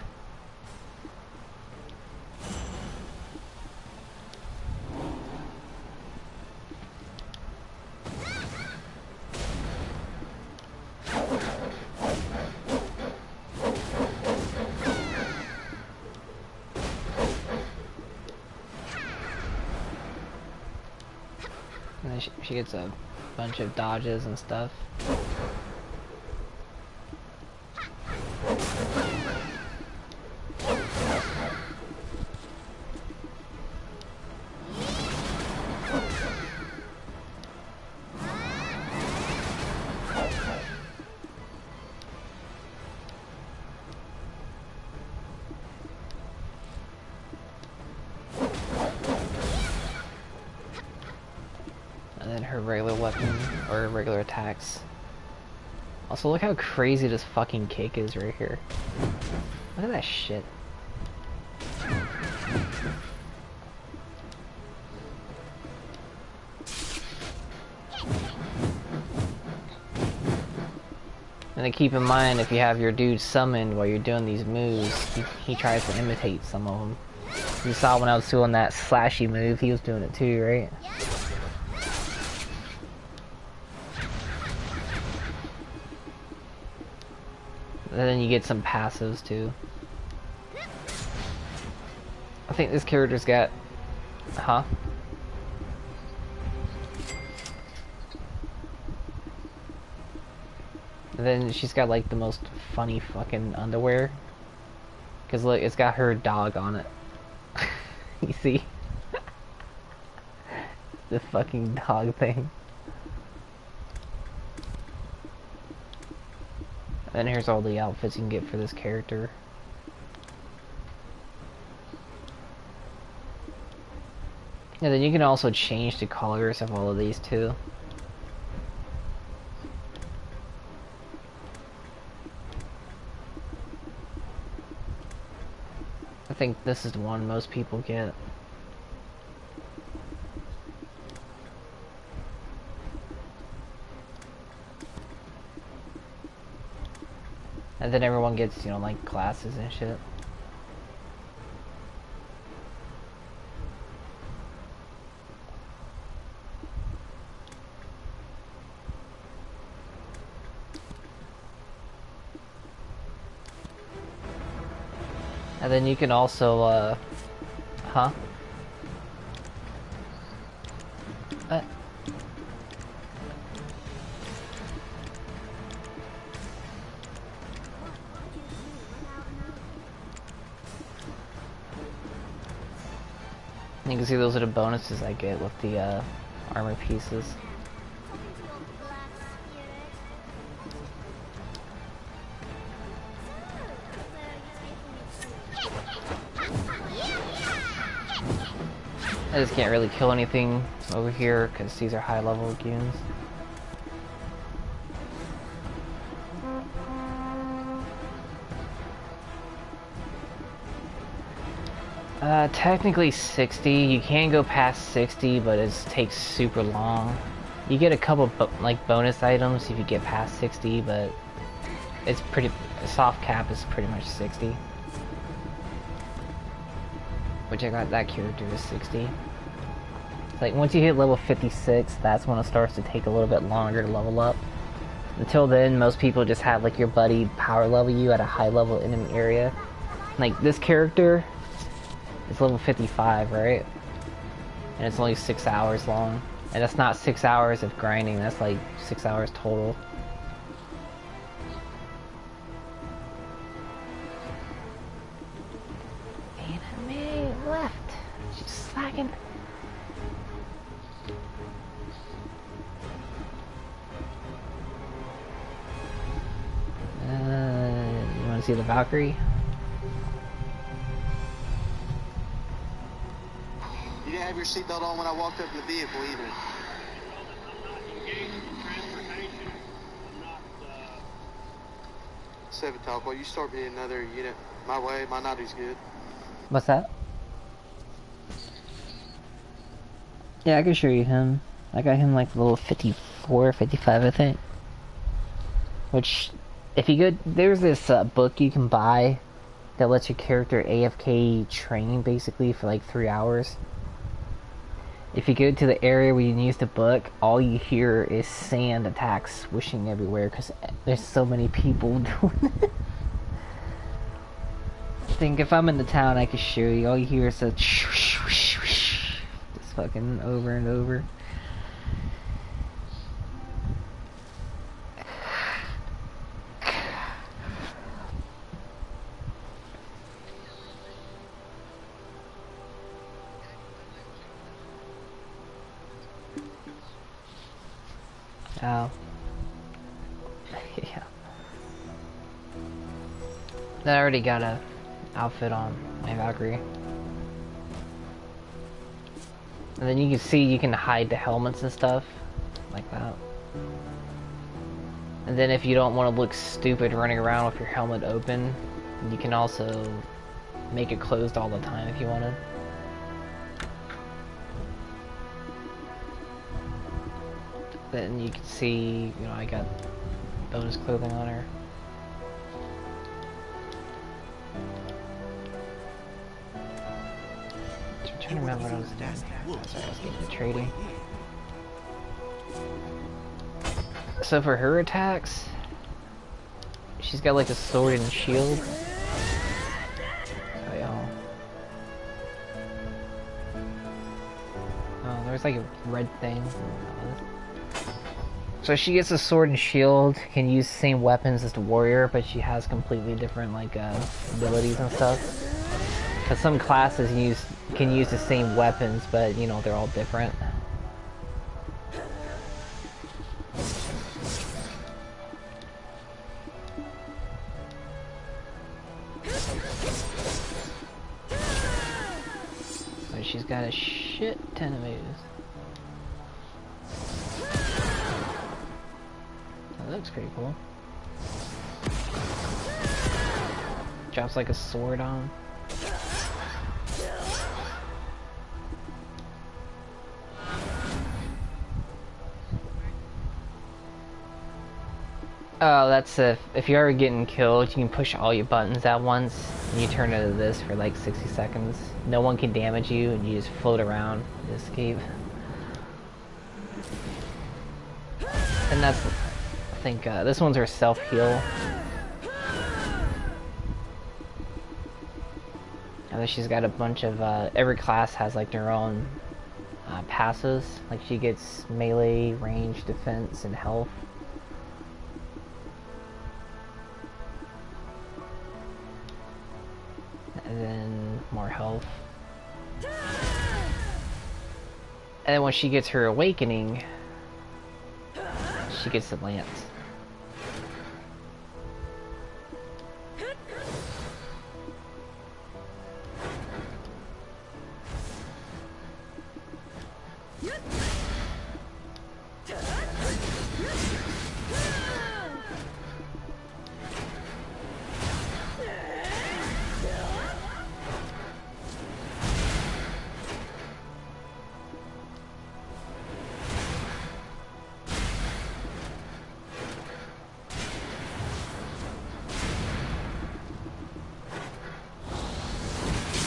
And then she gets a bunch of dodges and stuff. And then her regular weapon, or regular attacks. Also, look how crazy this fucking kick is right here. Look at that shit. And then keep in mind, if you have your dude summoned while you're doing these moves, he tries to imitate some of them. You saw when I was doing that slashy move, he was doing it too, right? And then you get some passives too. I think this character's got... Huh? And then she's got like the most funny fucking underwear. Cause look, it's got her dog on it. You see? The fucking dog thing. And here's all the outfits you can get for this character. And then you can also change the colors of all of these too. I think this is the one most people get. And then everyone gets, you know, like classes and shit. And then you can also, huh? You can see those are the bonuses I get with the armor pieces. I just can't really kill anything over here because these are high level goons. Technically 60. You can go past 60, but it takes super long. You get a couple like bonus items if you get past 60, but it's pretty. Soft cap is pretty much 60. Which I got that character is 60. It's like once you hit level 56, that's when it starts to take a little bit longer to level up. Until then, most people just have like your buddy power level you at a high level enemy area. Like this character. It's level 55, right? And it's only 6 hours long. And that's not 6 hours of grinding, that's like 6 hours total. Enemy left. She's slacking. You wanna see the Valkyrie? You didn't have your seatbelt on when I walked up to the vehicle either. Engaged in transportation. I'm not, 7 talk. Well, you start me another unit my way. My naughty's good. What's that? Yeah, I can show you him. I got him like level 54, 55, I think. Which, if you go, there's this book you can buy that lets your character AFK train basically for like 3 hours. If you go to the area where you use the book, all you hear is sand attacks swishing everywhere because there's so many people doing it. I think if I'm in the town, I could show you. All you hear is a just fucking over and over. Oh. Yeah. I already got a outfit on my Valkyrie. And then you can see you can hide the helmets and stuff. Like that. And then if you don't want to look stupid running around with your helmet open, you can also make it closed all the time if you wanted. Then you can see, you know, I got bonus clothing on her. I'm trying to remember what I was doing. Sorry, I was getting the trading. So for her attacks, she's got like a sword and shield. Oh, yeah. Oh, there's like a red thing. So she gets a sword and shield, can use the same weapons as the warrior, but she has completely different like abilities and stuff. Because some classes can use the same weapons, but you know they're all different. But she's got a shit ton of moves. That looks pretty cool. Drops like a sword on. Oh, that's if you're ever getting killed, you can push all your buttons at once, and you turn into this for like 60 seconds. No one can damage you, and you just float around and escape. And that's, I think, this one's her self-heal. And then she's got a bunch of, every class has like their own passes. Like she gets melee, range, defense, and health. And then more health. And then when she gets her awakening, she gets the lance.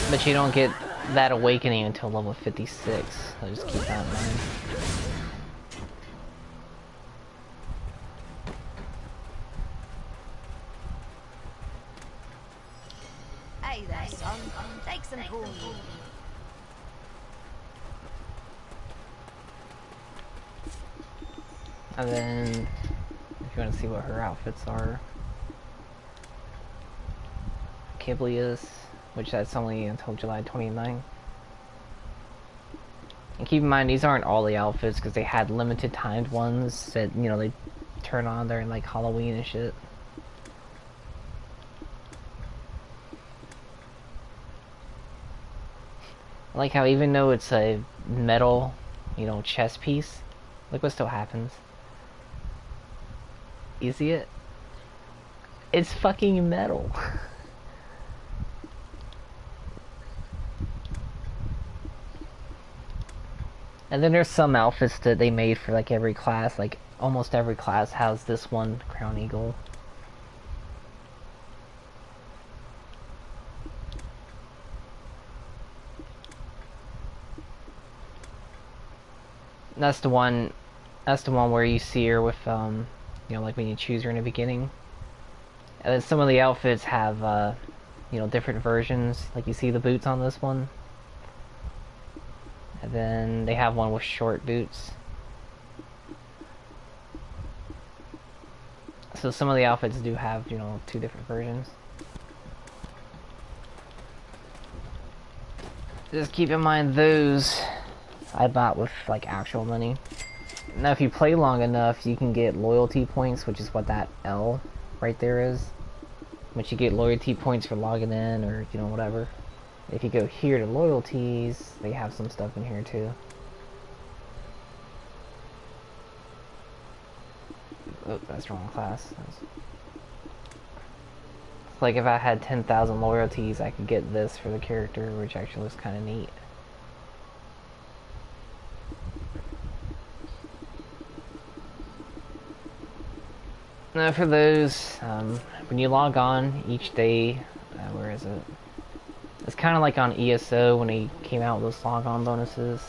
But you don't get that awakening until level 56, so just keep that in mind. Hey there, son. Take some corn. And then, if you want to see what her outfits are, Kiblia's, which that's only until July 29th. And keep in mind, these aren't all the outfits, because they had limited timed ones that, you know, they turn on during like Halloween and shit. I like how even though it's a metal, you know, chest piece, look what still happens. You see it? It's fucking metal. And then there's some outfits that they made for like every class. Like almost every class has this one Crown Eagle. And that's the one. That's the one where you see her with you know, like when you choose her in the beginning. And then some of the outfits have you know, different versions. Like you see the boots on this one. And then they have one with short boots. So some of the outfits do have, you know, two different versions. Just keep in mind those I bought with like actual money. Now if you play long enough, you can get loyalty points, which is what that L right there is. But you get loyalty points for logging in or, you know, whatever. If you go here to loyalties, they have some stuff in here too. Oh, that's the wrong class. It's like if I had 10,000 loyalties, I could get this for the character, which actually looks kind of neat. Now for those, when you log on each day, where is it? It's kind of like on ESO when they came out with those log-on bonuses.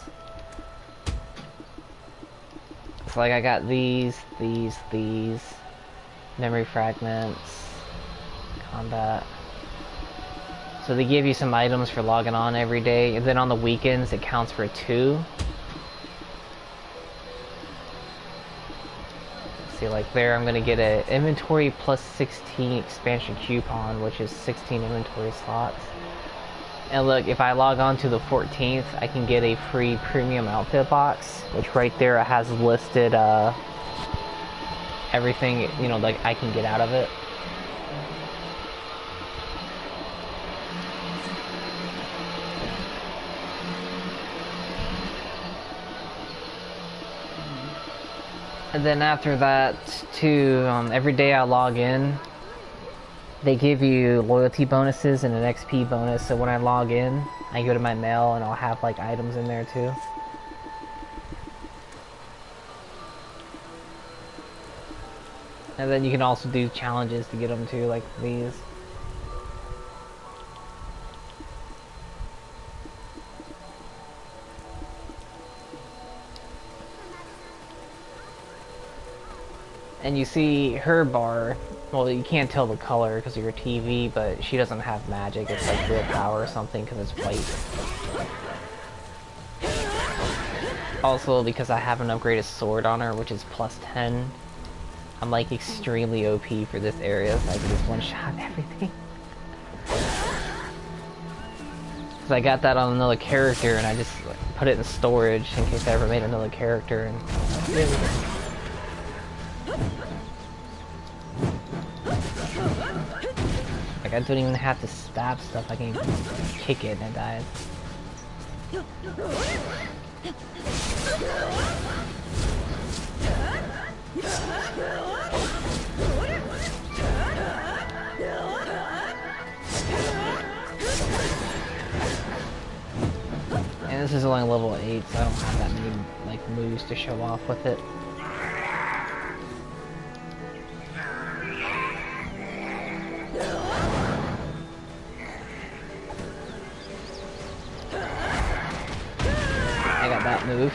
It's like I got these, memory fragments, combat. So they give you some items for logging on every day, and then on the weekends it counts for 2. See, like there I'm gonna get a inventory plus 16 expansion coupon, which is 16 inventory slots. And look, if I log on to the 14th, I can get a free premium outfit box, which right there it has listed everything, you know, like I can get out of it. And then after that, too, every day I log in, they give you loyalty bonuses and an XP bonus, so when I log in, I go to my mail and I'll have like items in there too. And then you can also do challenges to get them too, like these. And you see her bar, well, you can't tell the color because of your TV, but she doesn't have magic. It's like real power or something because it's white. Also, because I have an upgraded sword on her, which is plus 10, I'm like extremely OP for this area, so I can just one-shot everything. Because I got that on another character, and I just put it in storage in case I ever made another character. And like, I don't even have to stab stuff, I can kick it and it dies. And this is only level 8, so I don't have that many like moves to show off with it. I got that move.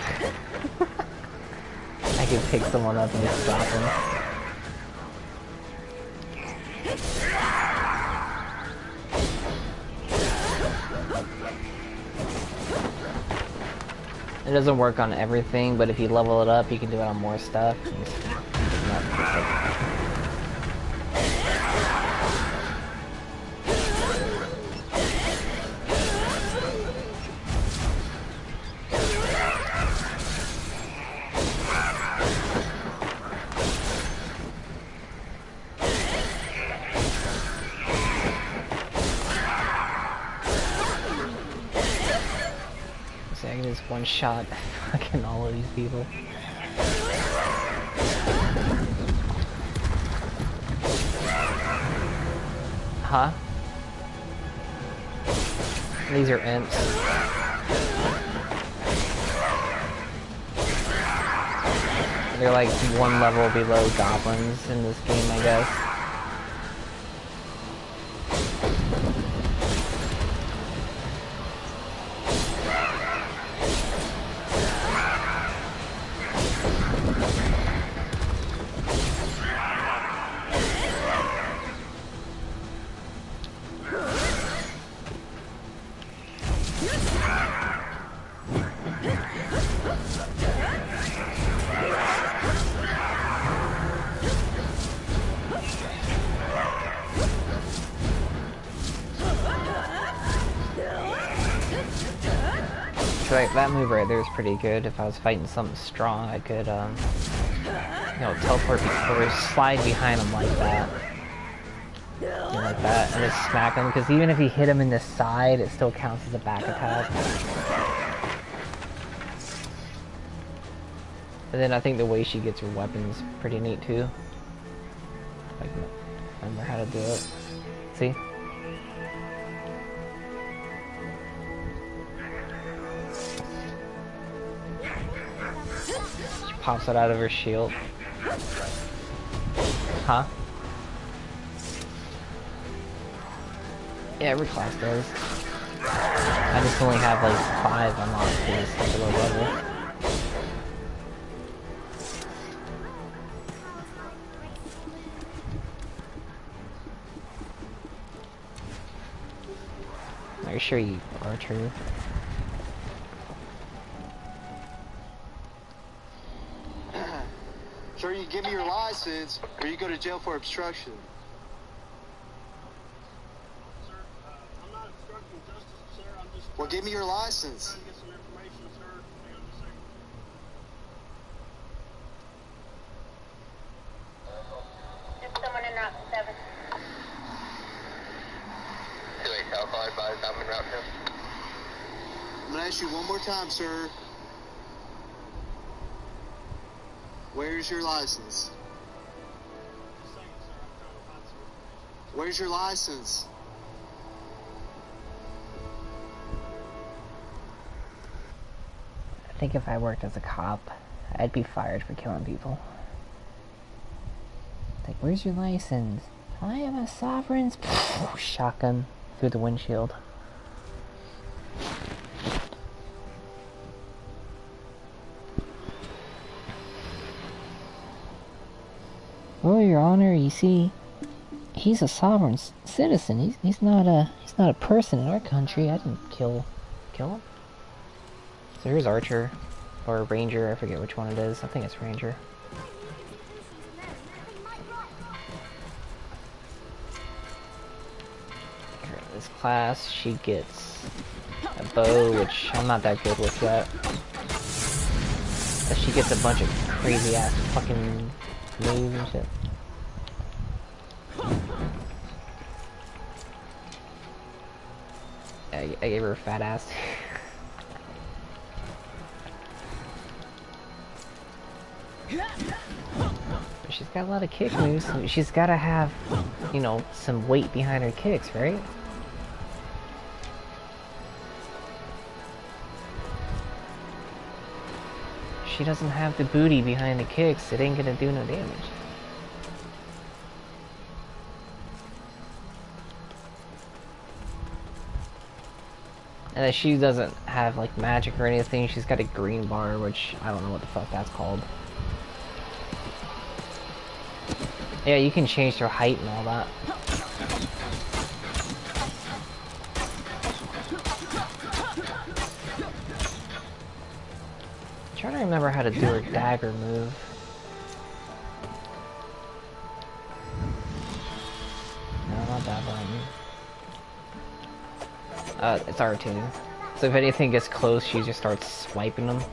I can pick someone up and just stop them. It doesn't work on everything, but if you level it up, you can do it on more stuff. I can just one-shot fucking all of these people. Huh? These are imps. They're like one level below goblins in this game, I guess. Like that move right there is pretty good. If I was fighting something strong, I could, you know, teleport or slide behind him like that. Like that, and just smack him, because even if you hit him in the side, it still counts as a back attack. And then I think the way she gets her weapons pretty neat too. I can remember how to do it. See? She pops it out of her shield. Huh? Yeah, every class does. I just only have like 5 unlocked for this particular level. Are you sure you archer? Sure, you give me your license, or you go to jail for obstruction. Sir, I'm not obstructing justice, sir. I'm just Well, give me your license. trying to get some information, sir. Hang on just a second. Just someone in Route 7. I'm gonna ask you one more time, sir. Where's your license? Just a second, sir. I'm trying to find some information. Where's your license? I think if I worked as a cop, I'd be fired for killing people. Like, where's your license? I am a sovereign's shotgun through the windshield. Well, Your Honor, you see, he's a sovereign citizen. He's not a person in our country. I didn't kill him. So here's Archer, or Ranger. I forget which one it is. I think it's Ranger. This class, she gets a bow, which I'm not that good with yet. But she gets a bunch of crazy ass fucking moves and shit. I gave her a fat ass. She's got a lot of kick moves. She's gotta have, you know, some weight behind her kicks, right? She doesn't have the booty behind the kicks. It ain't gonna do no damage. And then she doesn't have like magic or anything. She's got a green bar, which I don't know what the fuck that's called. Yeah, you can change her height and all that. I'm trying to remember how to do her dagger move. No, not that button. It's R2. So if anything gets close, she just starts swiping them.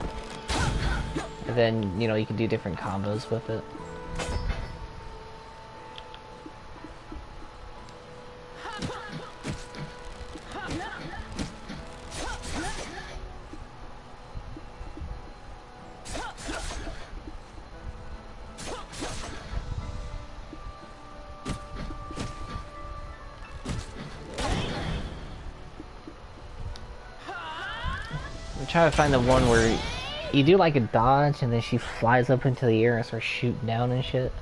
And then, you know, you can do different combos with it. I'm trying to find the one where You do like a dodge, and then she flies up into the air and starts shooting down and shit.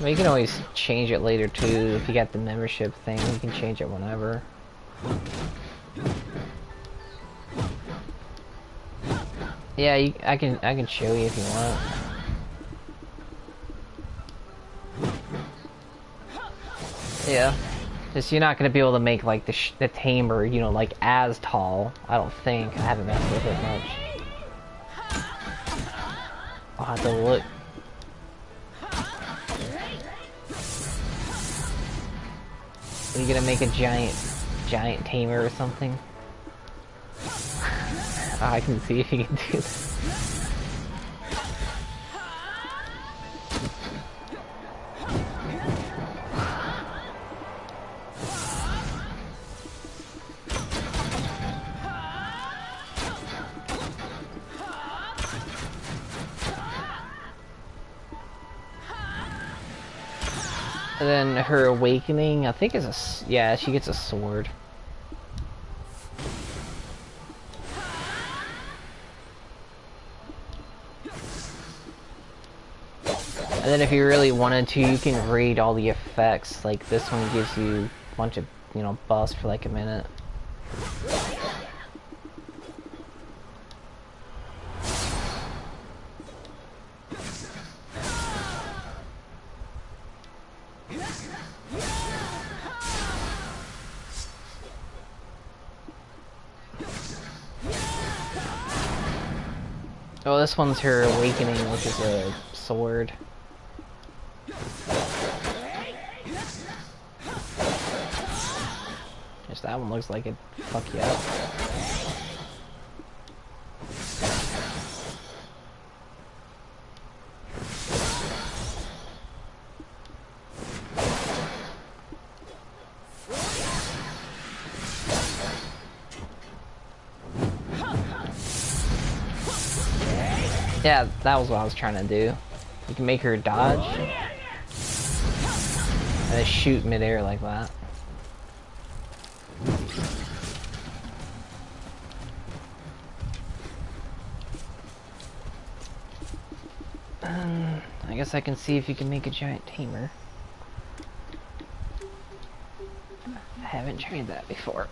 Well, you can always change it later too. If you got the membership thing, you can change it whenever. Yeah, I can show you if you want. Yeah, just you're not gonna be able to make like the tamer, you know, like as tall. I don't think. I haven't messed with it much. I'll have to look. Are you gonna make a giant tamer or something? Oh, I can see if you can do this. And then her awakening, I think is a, yeah, she gets a sword. And then if you really wanted to, you can read all the effects. Like this one gives you a bunch of, you know, buffs for like a minute. Oh, this one's her awakening, which is a sword. Just that one looks like it'd fuck you up. Yeah, that was what I was trying to do. You can make her dodge and then shoot midair like that. I guess I can see if you can make a giant tamer. I haven't tried that before.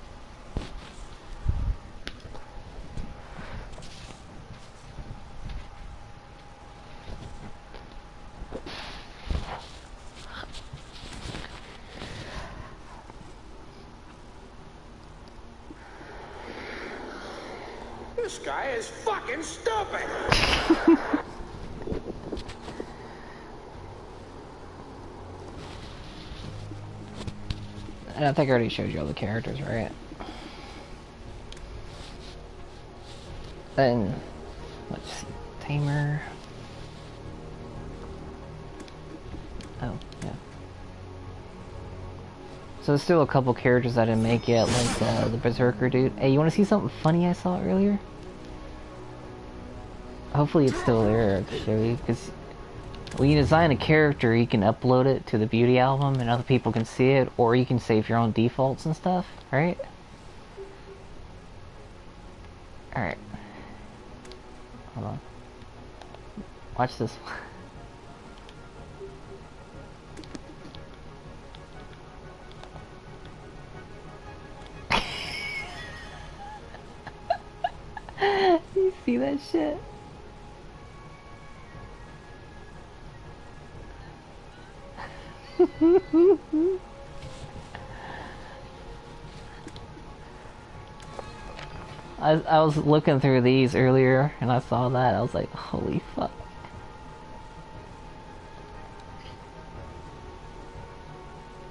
This guy is fucking stupid! And I think I already showed you all the characters, right? Then, let's see, tamer. Oh, yeah. So there's still a couple characters I didn't make yet, like the Berserker dude. Hey, you want to see something funny I saw earlier? Hopefully it's still there to show you, because when you design a character, you can upload it to the beauty album and other people can see it, or you can save your own defaults and stuff, right? Alright. Hold on. Watch this one. You see that shit? I was looking through these earlier and I saw that. I was like, holy fuck.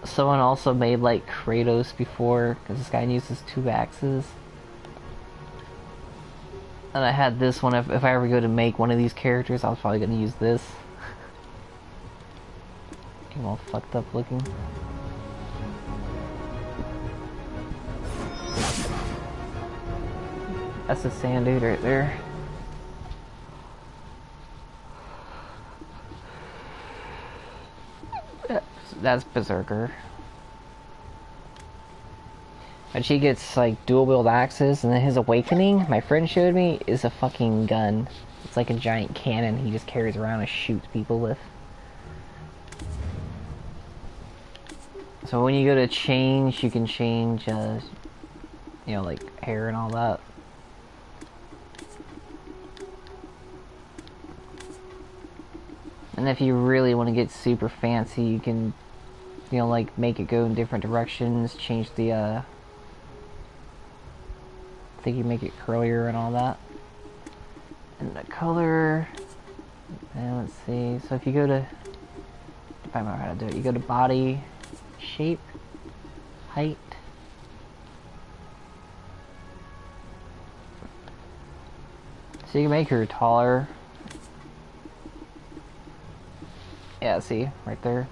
Someone also made like Kratos before, because this guy uses 2 axes. And I had this one. If I ever go to make one of these characters, I was probably going to use this. You all fucked up looking. That's the sand dude right there. That's Berserker. And she gets like dual wield axes, and then his awakening, my friend showed me, is a fucking gun. It's like a giant cannon he just carries around and shoots people with. So when you go to change, you can change, you know, like hair and all that. And if you really want to get super fancy, you can, you know, like make it go in different directions, change the, I think you make it curlier and all that. And the color, and let's see, so if you go to, if I remember how to do it, you go to body, shape, height. So you can make her taller. Yeah, see, right there.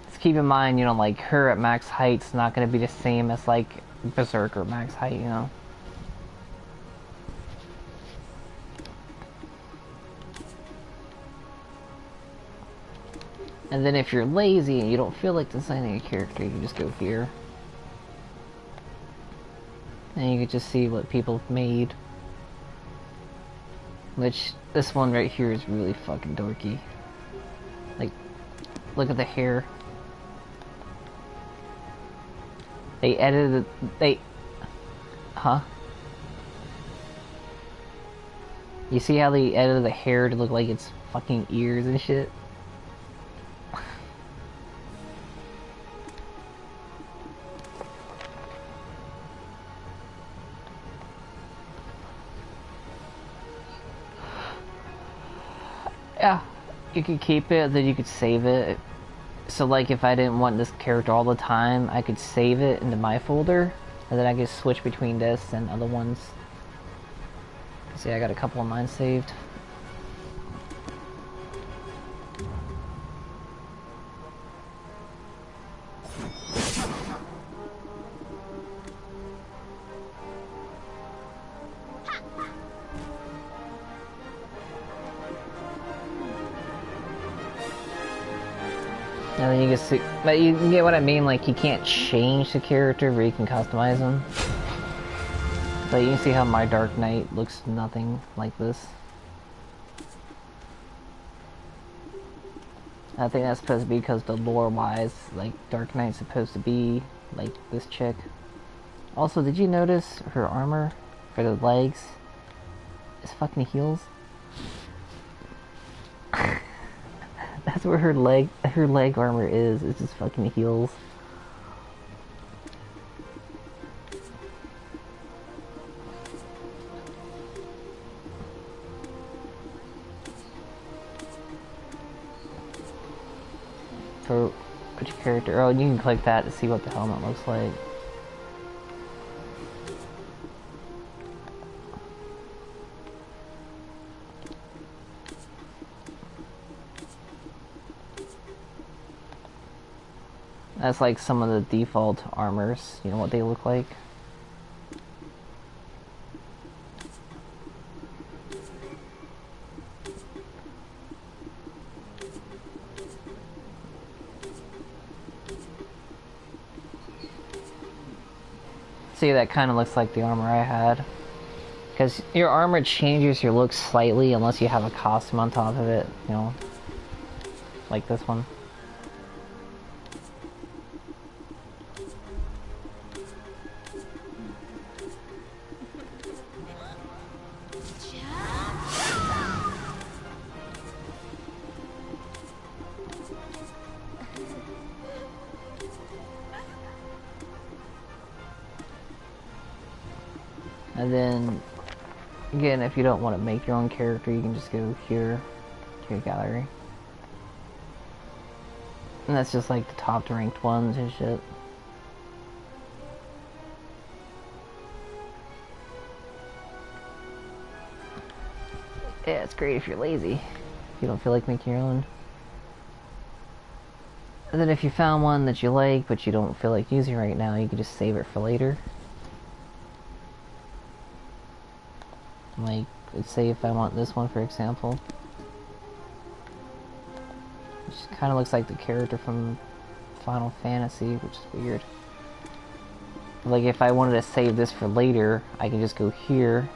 Just keep in mind, you know, like her at max height's not going to be the same as like Berserker max height, you know. And then if you're lazy and you don't feel like designing a character, you can just go here. And you can just see what people have made. Which, this one right here is really fucking dorky. Like, look at the hair. They edited, huh? You see how they edited the hair to look like it's fucking ears and shit? Yeah, you could keep it, then you could save it. So like if I didn't want this character all the time, I could save it into my folder, and then I could switch between this and other ones. See, I got a couple of mine saved. And then you can see, but you get what I mean, like you can't change the character, but you can customize them. But you can see how my Dark Knight looks nothing like this. I think that's supposed to be because the lore-wise, like Dark Knight's supposed to be like this chick. Also, did you notice her armor for the legs is fucking heels? That's where her leg armor is. It's just fucking heels. So, which character? Oh, you can click that to see what the helmet looks like. That's like some of the default armors, you know what they look like. See, that kind of looks like the armor I had. Because your armor changes your look slightly unless you have a costume on top of it, you know. Like this one. And then, again, if you don't want to make your own character, you can just go here to your gallery. And that's just like the top ranked ones and shit. Yeah, it's great if you're lazy. If you don't feel like making your own. And then if you found one that you like, but you don't feel like using right now, you can just save it for later. Like, let's say if I want this one, for example. Which kind of looks like the character from Final Fantasy, which is weird. Like, if I wanted to save this for later, I can just go here,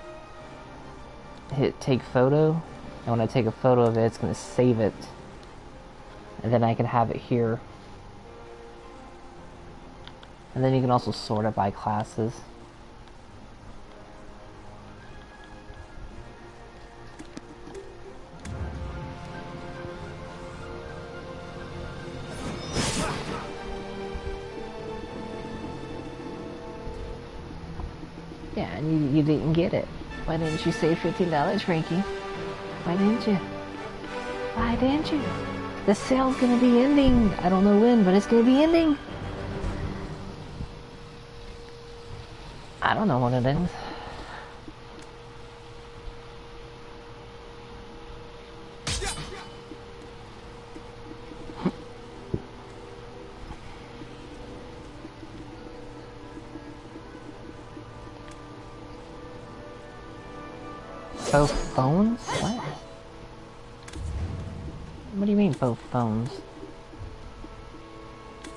hit take photo, and when I take a photo of it, it's going to save it. And then I can have it here. And then you can also sort it by classes. Yeah, and you didn't get it. Why didn't you save $15, Frankie? Why didn't you? Why didn't you? The sale's gonna be ending. I don't know when, but it's gonna be ending. I don't know when it ends. Both phones? What? What do you mean both phones?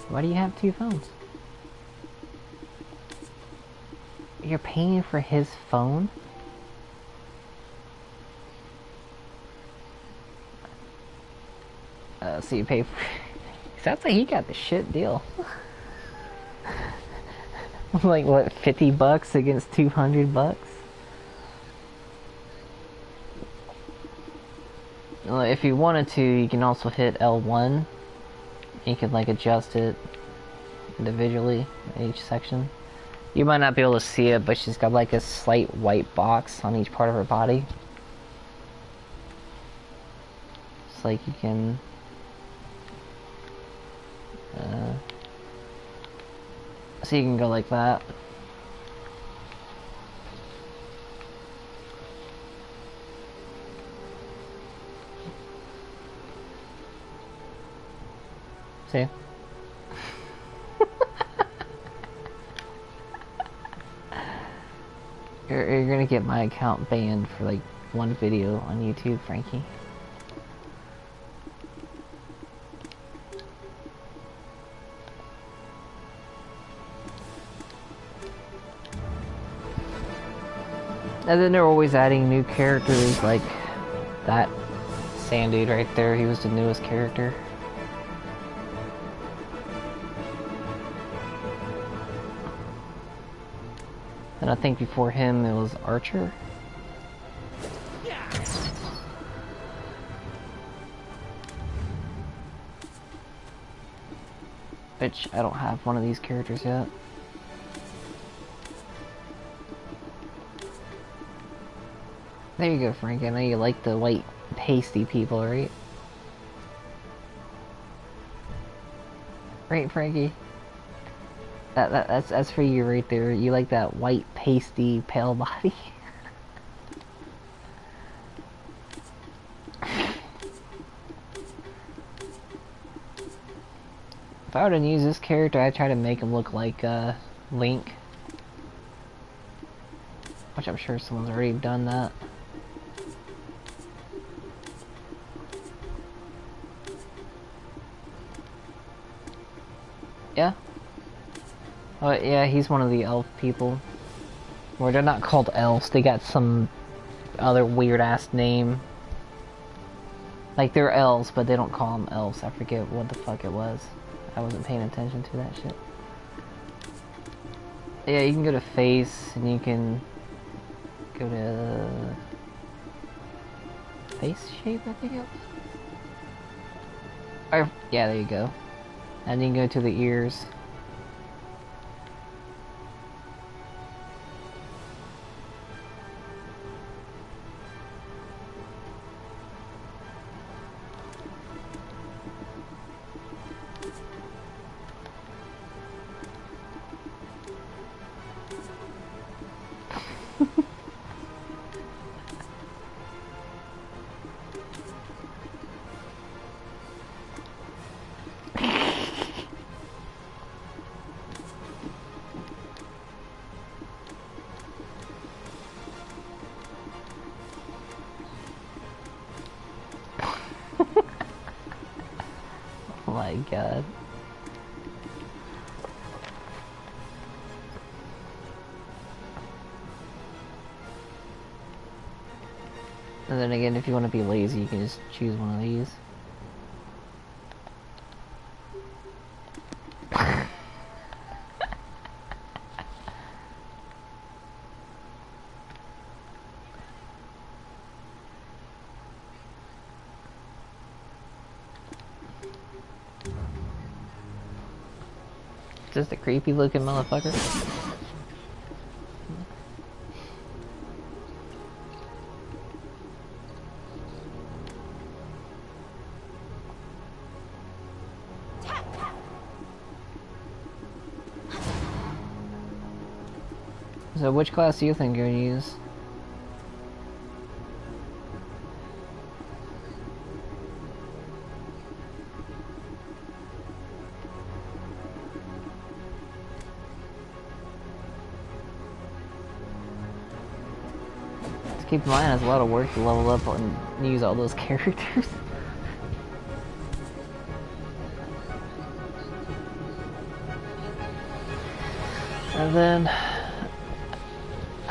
Why do you have two phones? You're paying for his phone? So you pay for... Sounds like he got the shit deal. Like what, 50 bucks against 200 bucks? Well, if you wanted to, you can also hit L1. You can like adjust it individually in each section. You might not be able to see it, but she's got like a slight white box on each part of her body. It's like you can... so you can go like that. See? You're gonna get my account banned for like one video on YouTube, Frankie. And then they're always adding new characters, like that sand dude right there. He was the newest character. And I think before him it was Archer. Which I don't have one of these characters yet. There you go, Frank. I know you like the white pasty people, right? Right, Frankie? That's for you right there. You like that white pasty pale body. If I were to use this character, I'd try to make him look like Link. Which I'm sure someone's already done that. Yeah? Oh yeah, he's one of the elf people. Or they're not called elves, they got some other weird ass name. Like they're elves, but they don't call them elves. I forget what the fuck it was. I wasn't paying attention to that shit. Yeah, you can go to face, and you can go to face shape, I think it was. Or, yeah, there you go. And then you can go to the ears. my god. And then again, if you want to be lazy, you can just choose one of these. Just a creepy looking motherfucker. So which class do you think you're gonna use? Just keep in mind it's a lot of work to level up and use all those characters. And then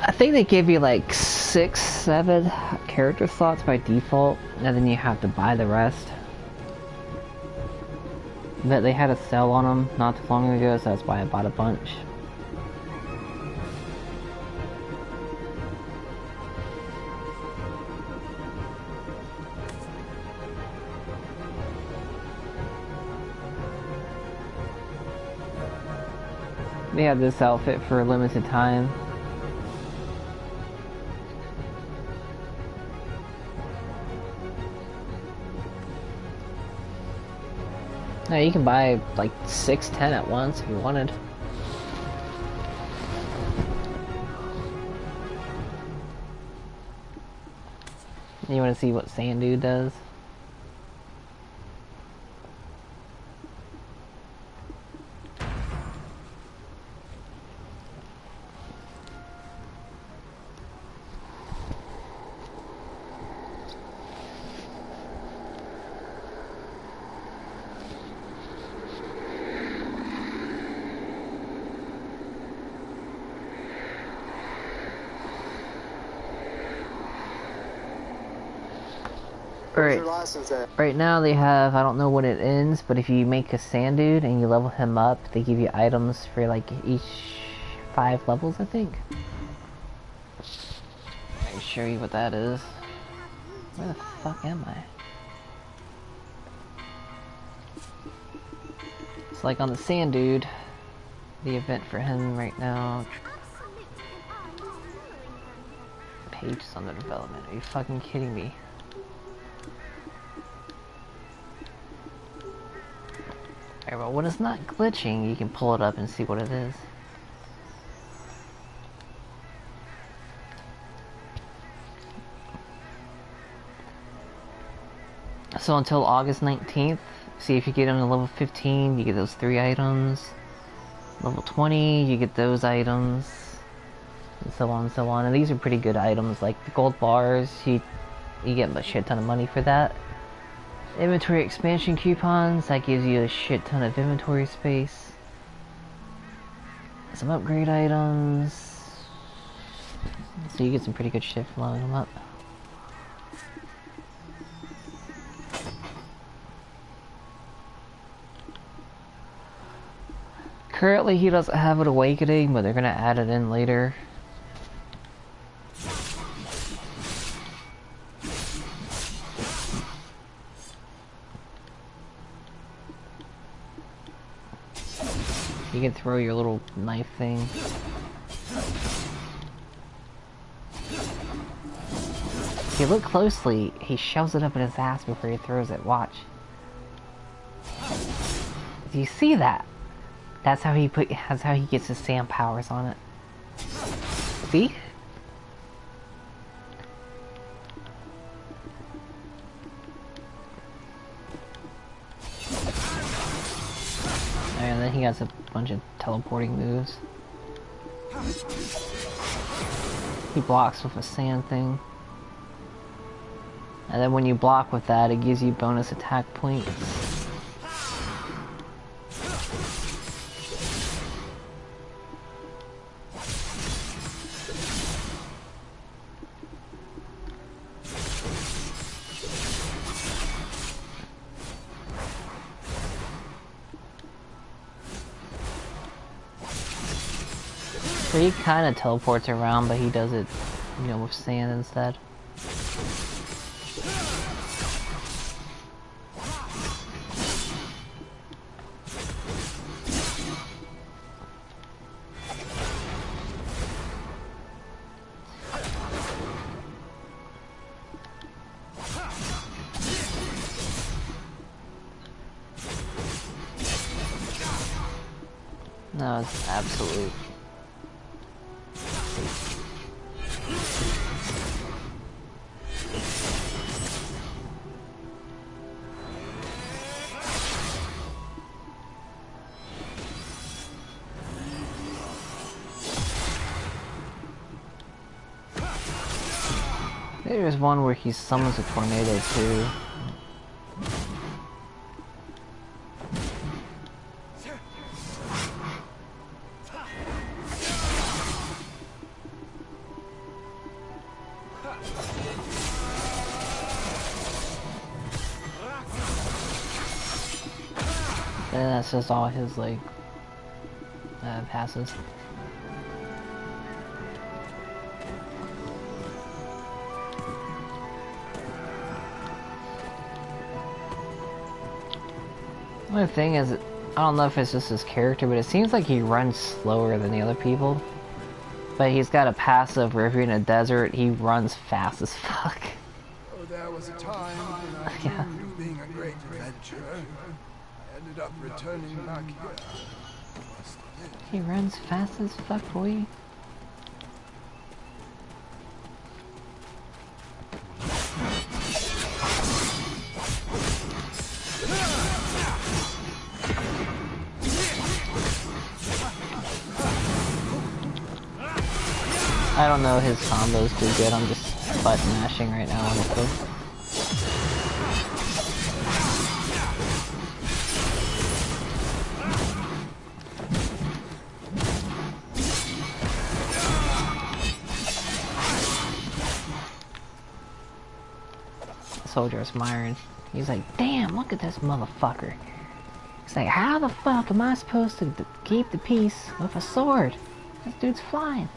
I think they give you like 6, 7 character slots by default, and then you have to buy the rest. But they had a sale on them not too long ago, so that's why I bought a bunch. They have this outfit for a limited time. No, you can buy like 6, 10 at once if you wanted. You want to see what Sand Dude does? Where's your license at? Right now they have, I don't know when it ends, but if you make a Sand Dude and you level him up, they give you items for like each 5 levels, I think. I can show you what that is. Where the fuck am I? It's like on the Sand Dude, the event for him right now. Pages under development. Are you fucking kidding me? Alright, well, when it's not glitching, you can pull it up and see what it is. So until August 19th, see if you get them to level 15, you get those 3 items. Level 20, you get those items. And so on and so on. And these are pretty good items, like the gold bars, you get a shit ton of money for that. Inventory expansion coupons, that gives you a shit ton of inventory space. Some upgrade items. So you get some pretty good shit for leveling them up. Currently he doesn't have an awakening, but they're gonna add it in later. You can throw your little knife thing. If you look closely, he shoves it up in his ass before he throws it. Watch. Do you see that? That's how he gets his sand powers on it. See? And then he has a bunch of teleporting moves. He blocks with a sand thing. And then when you block with that, it gives you bonus attack points. Where he kind of teleports around, but he does it, you know, with sand instead. No, it's absolute. There's one where he summons a tornado too. And that's just all his, like, passes. The only thing is, I don't know if it's just his character, but it seems like he runs slower than the other people. But he's got a passive where if you're in a desert, he runs fast as fuck. Oh, there was a time when I dreamed of being a great adventurer. I ended up returning back here. He runs fast as fuck, boy. I don't know his combos too good, I'm just button mashing right now, honestly. Soldier is admiring. He's like, damn, look at this motherfucker. He's like, how the fuck am I supposed to keep the peace with a sword? This dude's flying.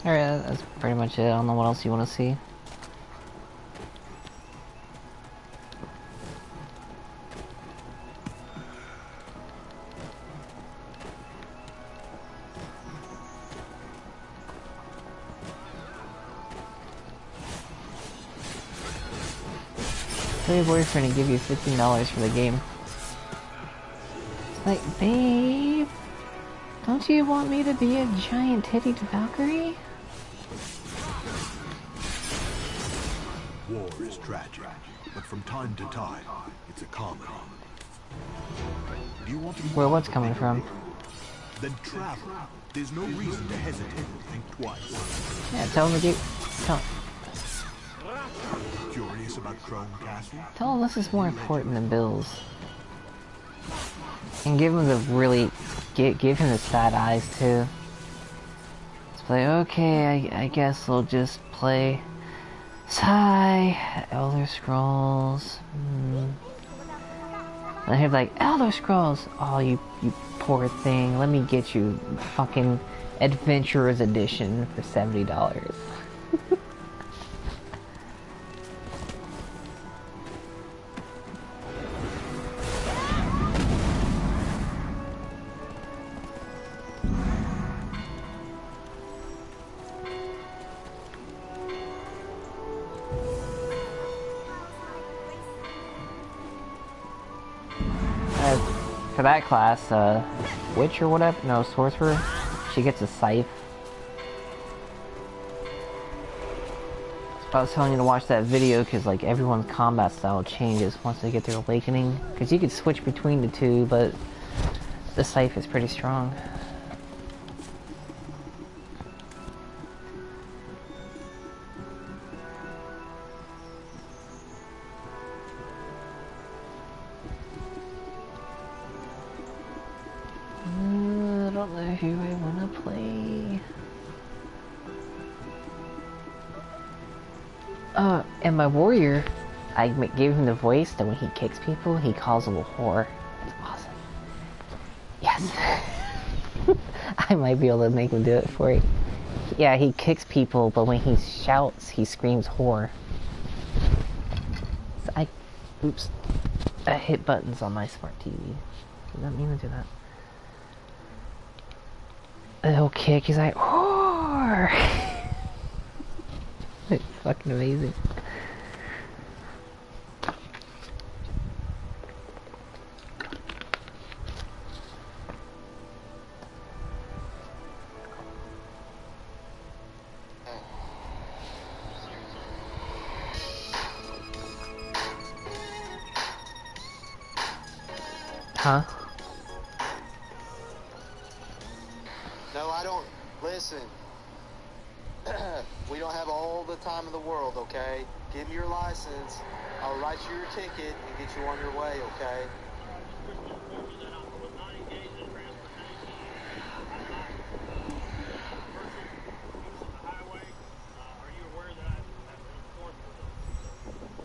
Alright, that's pretty much it. I don't know what else you want to see. Tell your boyfriend to give you $15 for the game. It's like, babe, don't you want me to be a giant tittied Valkyrie? War is tragic, but from time to time, it's a comedy. Do you want to Where what's coming from? Then travel. There's no reason to hesitate or think twice. Yeah, tell him to do. Curious about Crone Castle? Tell him this is more important than bills. And give him the really, give him the sad eyes too. It's like, okay, I guess we'll just play Sigh, Elder Scrolls. And he'd be like, Elder Scrolls! Oh, you poor thing. Let me get you fucking Adventurers Edition for $70. For that class, witch or whatever, no, sorcerer, she gets a scythe. So I was telling you to watch that video because like everyone's combat style changes once they get their awakening. Because you could switch between the two, but the scythe is pretty strong. I don't know who I want to play. And my warrior, gave him the voice that when he kicks people, he calls them a whore. That's awesome. Yes. I might be able to make him do it for you. Yeah, he kicks people, but when he shouts, he screams whore. So oops. I hit buttons on my smart TV. Did not mean to do that. He'll kick, he's like, whore! It's fucking amazing. Huh? No, I don't. Listen. We don't have all the time in the world, okay? Give me your license. I'll write you your ticket and get you on your way, okay?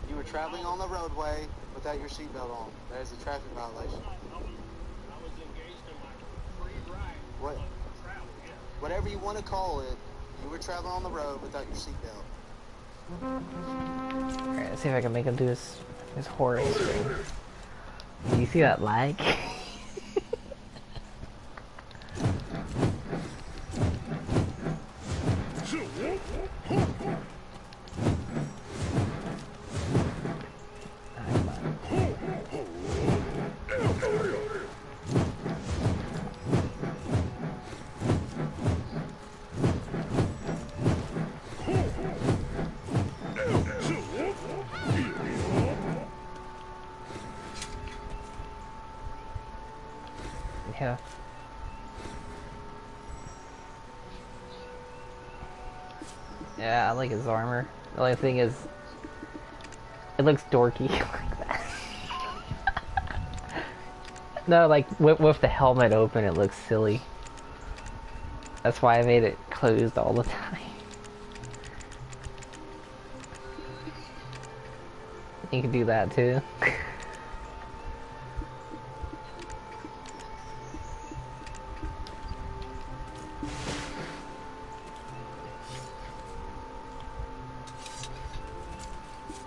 You were traveling on the roadway without your seatbelt on. That is a traffic violation. What? Whatever you want to call it, you were traveling on the road without your seatbelt. Alright, let's see if I can make him do his horror scream. Do you see that lag? Yeah. Yeah, I like his armor. The only thing is, it looks dorky like that. No, like with the helmet open, it looks silly. That's why I made it closed all the time. You can do that too.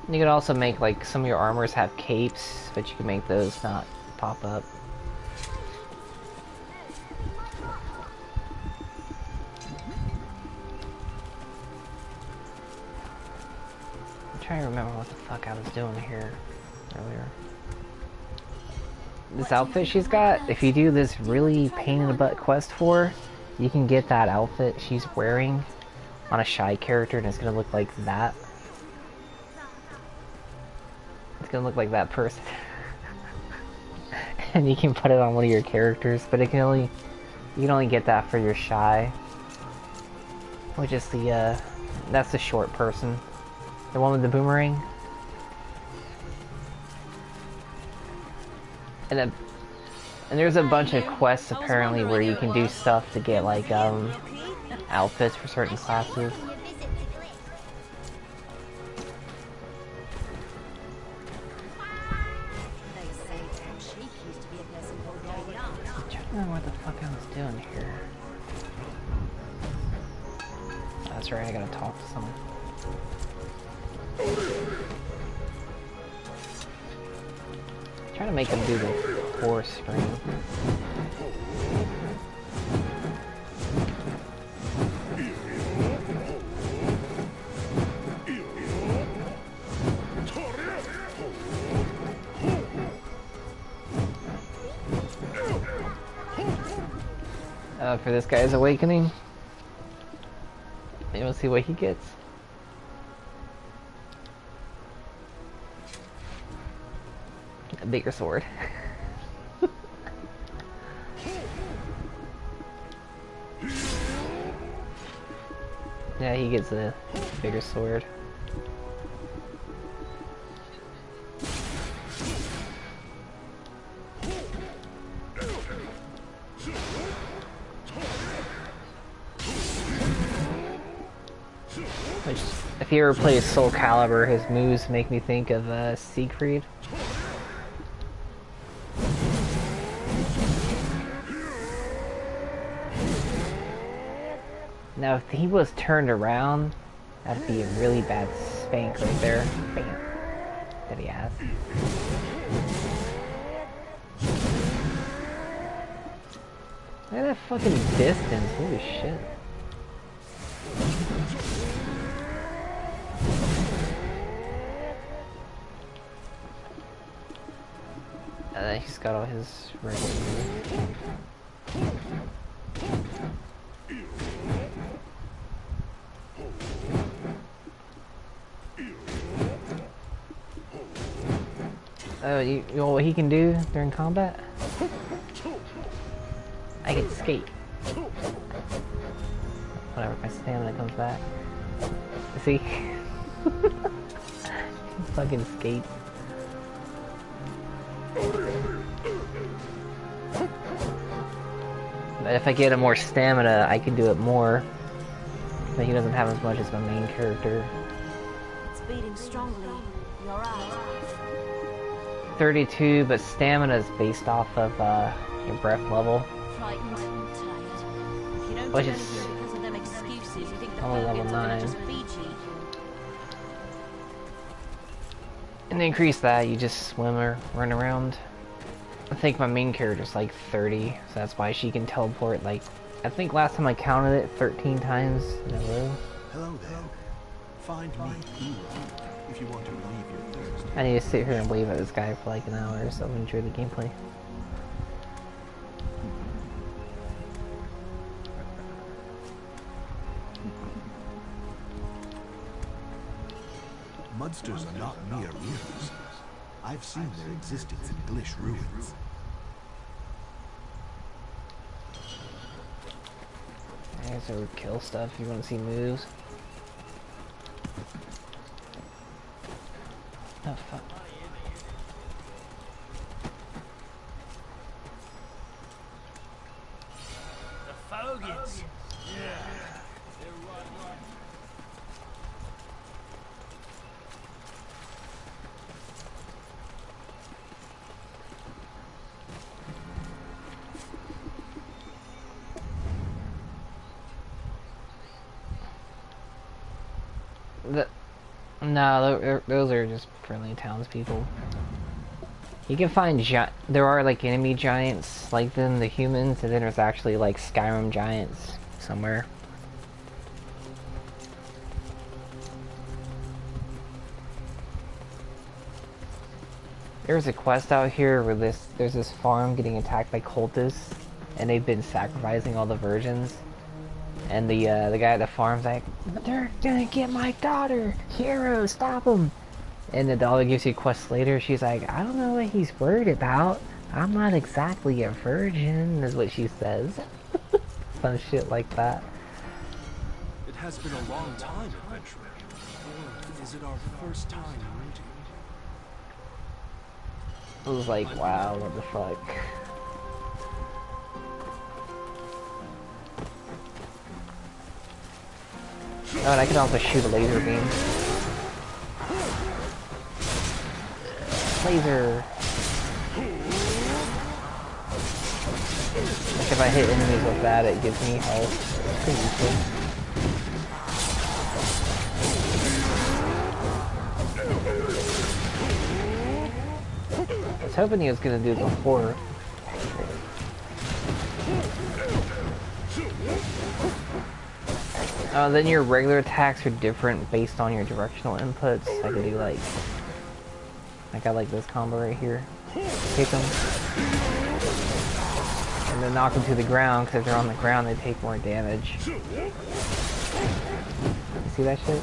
You could also make, like, some of your armors have capes, but you can make those not pop up. I'm trying to remember what the fuck I was doing here earlier. This outfit she's got, if you do this really pain-in-the-butt quest for her, you can get that outfit she's wearing on a shy character and it's gonna look like that. It's gonna look like that person. And you can put it on one of your characters, but you can only get that for your shy. Which is the that's the short person. The one with the boomerang. And there's a bunch of quests apparently where you can do stuff to get like outfits for certain classes. I don't know what the fuck I was doing here. That's right, I gotta talk to someone. Trying to make him do the horse scream. For this guy's awakening. Maybe we'll see what he gets. A bigger sword. Yeah, he gets a bigger sword. If you ever play Soul Calibur, his moves make me think of Siegfried. Now, if he was turned around, that'd be a really bad spank right there. Bam. That he has. Look at that fucking distance. Holy shit. He's got all his regular moves. Oh, you know what he can do during combat? I can skate. Whatever, my stamina comes back. See? Fucking skate. But if I get more stamina, I can do it more. But he doesn't have as much as my main character. It's beating strongly. You're out. 32, but stamina is based off of your breath level. Frightened, tired. If you don't Which do is anything because of them excuses, you think the only level Fergans are gonna 9. just feed you. And to increase that, you just swim or run around. I think my main character's like 30, so that's why she can teleport like, I think last time I counted it 13 times in a row. Hello there. Find me, hero, if you want to relieve your thirst. I need to sit here and wave at this guy for like an hour, so enjoy the gameplay. Monsters are not mere ruins. I've seen their existence in Glish ruins. There's our kill stuff if you want to see moves. Oh fuck. The Fogans. Yeah. No, those are just friendly townspeople. You can find there are like enemy giants like them, the humans, and then there's actually like Skyrim giants somewhere. There's a quest out here where there's this farm getting attacked by cultists, and they've been sacrificing all the virgins. And the guy at the farm's like, they're gonna get my daughter! Hero, stop them! And the daughter gives you a quest later, she's like, I don't know what he's worried about. I'm not exactly a virgin, is what she says. Some shit like that. It has been a long time, adventurer. Or is it our first time meeting? I was like, wow, what the fuck. Oh, and I can also shoot a laser beam. Laser! Like if I hit enemies with that, it gives me health. It's pretty useful. I was hoping he was gonna do it before. Then your regular attacks are different based on your directional inputs. I can do like I like this combo right here. Hit them. And then knock them to the ground, because if they're on the ground they take more damage. You see that shit?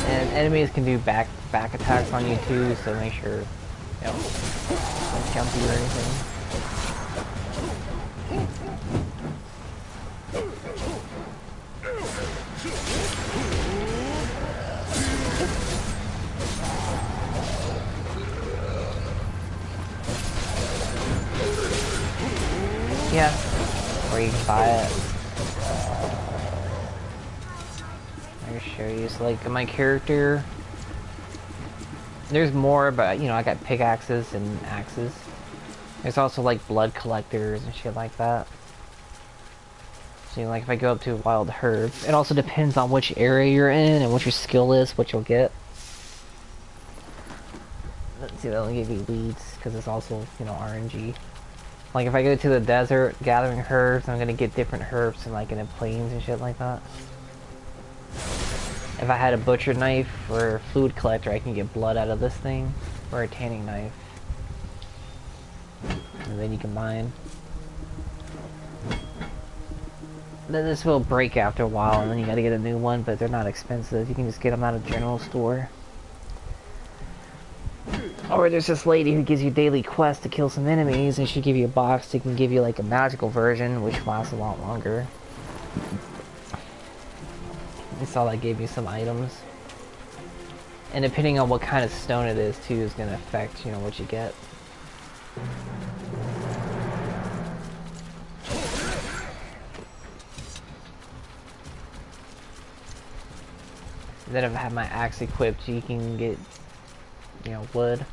And enemies can do back attacks on you too, so make sure, you know, don't jump you or anything. Yeah, or you can buy it. I'll show you. So like my character, there's more, but you know I got pickaxes and axes. There's also like blood collectors and shit like that. So like if I go up to a wild herb, it also depends on which area you're in and what your skill is, what you'll get. Let's see, that'll give you weeds because it's also, you know, RNG. Like if I go to the desert gathering herbs, I'm gonna get different herbs and like in the plains and shit like that. If I had a butcher knife or food collector, I can get blood out of this thing, or a tanning knife. And then you can mine. Then this will break after a while, and then you gotta get a new one, but they're not expensive. You can just get them out of the general store. Or there's this lady who gives you daily quests to kill some enemies, and she'll give you a box that can give you like a magical version, which lasts a lot longer. I saw that gave you some items. And depending on what kind of stone it is too is going to affect, you know, what you get. Then if I have my axe equipped, you can get, you know, wood.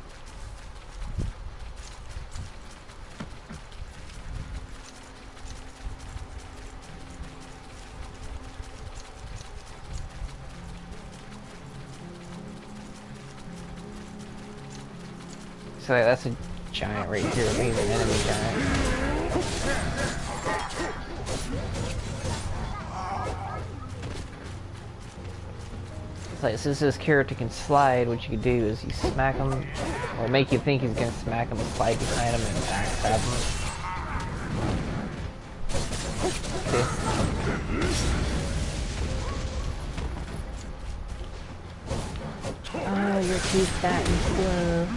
So that's a giant right here, maybe an enemy giant. It's like, since this character can slide, what you can do is you smack him, or make you think he's gonna smack him and slide behind him and backstab him. See? Oh, you're too fat and slow.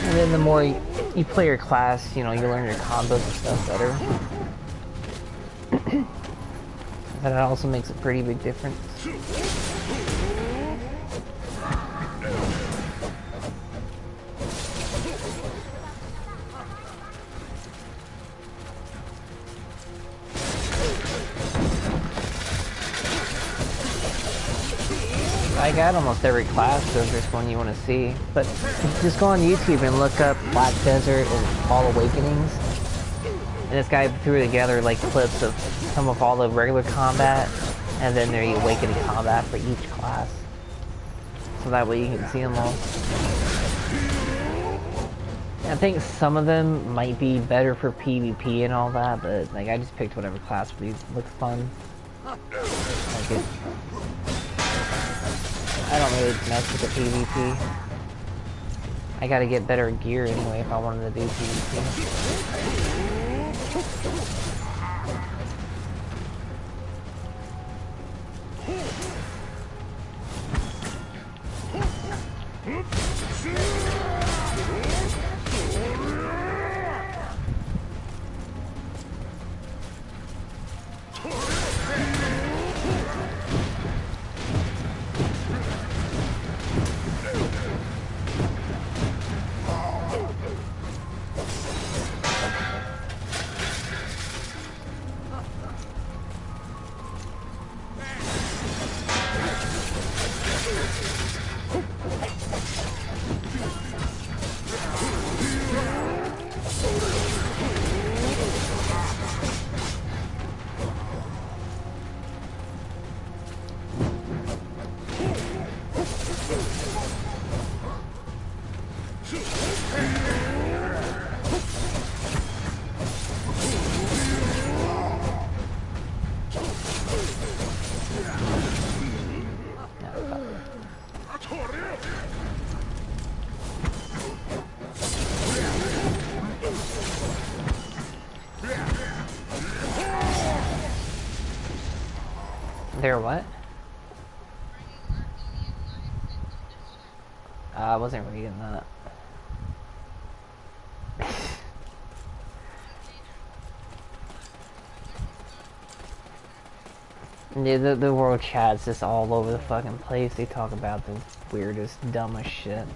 And then the more you play your class, you know, you learn your combos and stuff better. That also makes a pretty big difference. I got almost every class, so if there's one you want to see. But just go on YouTube and look up Black Desert and Fall Awakenings. And this guy threw together like clips of some of all the regular combat, and then the Awakening combat for each class. So that way you can see them all. I think some of them might be better for PvP and all that, but like I just picked whatever class looks fun. Like it. I don't really mess with the PvP. I gotta get better gear anyway if I wanted to do PvP. They're what? I wasn't reading that. Yeah, the world chat's just all over the fucking place. They talk about the weirdest, dumbest shit.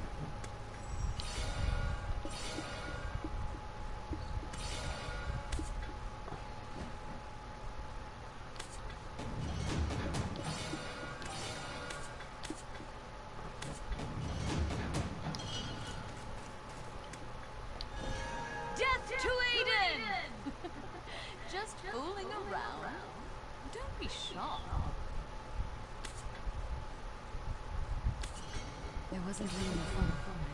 There wasn't really fun, right?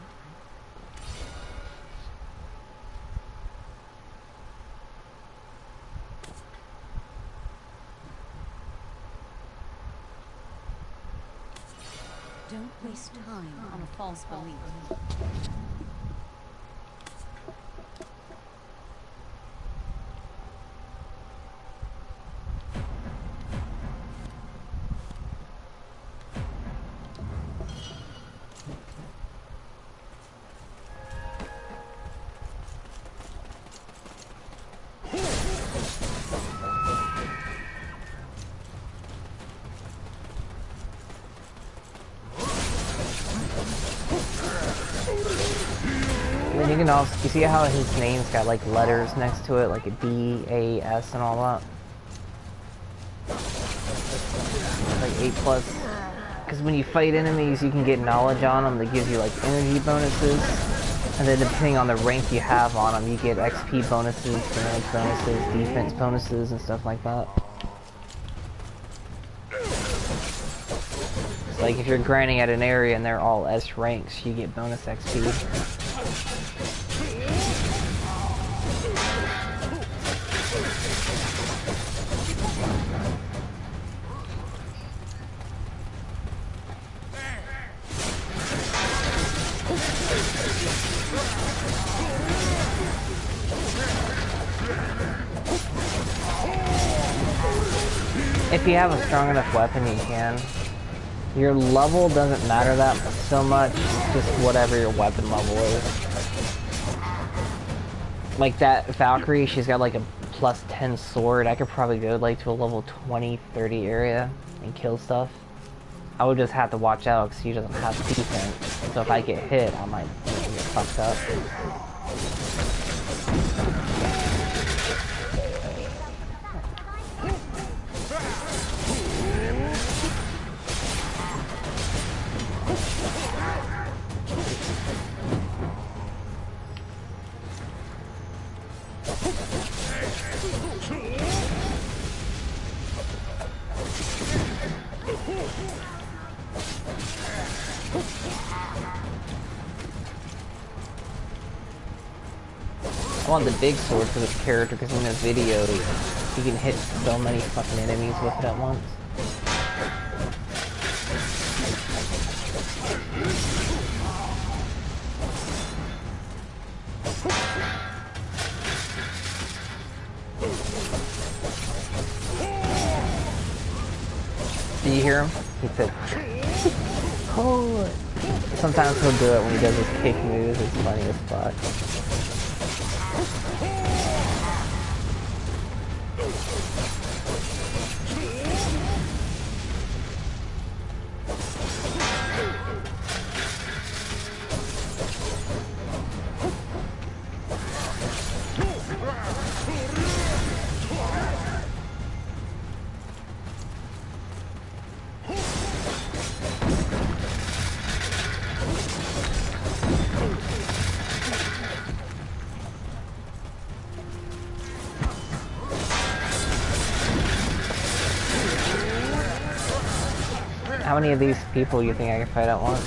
Don't waste time on a false belief. Then you can also, you see how his name's got like letters next to it, like a D, A, S and all that? Like 8+. Because when you fight enemies, you can get knowledge on them that gives you like energy bonuses. And then depending on the rank you have on them, you get XP bonuses, damage bonuses, defense bonuses, and stuff like that. So like if you're grinding at an area and they're all S ranks, you get bonus XP. If you have a strong enough weapon, you can. Your level doesn't matter that so much, it's just whatever your weapon level is. Like that Valkyrie, she's got like a +10 sword. I could probably go like to a level 20, 30 area and kill stuff. I would just have to watch out because she doesn't have defense. So if I get hit, I might get fucked up. I want the big sword for this character because in the video you can hit so many fucking enemies with it at once. Do you hear him? He said, "Hold." Sometimes he'll do it when he does his kick moves. It's funny as fuck. How many of these people you think I can fight at once?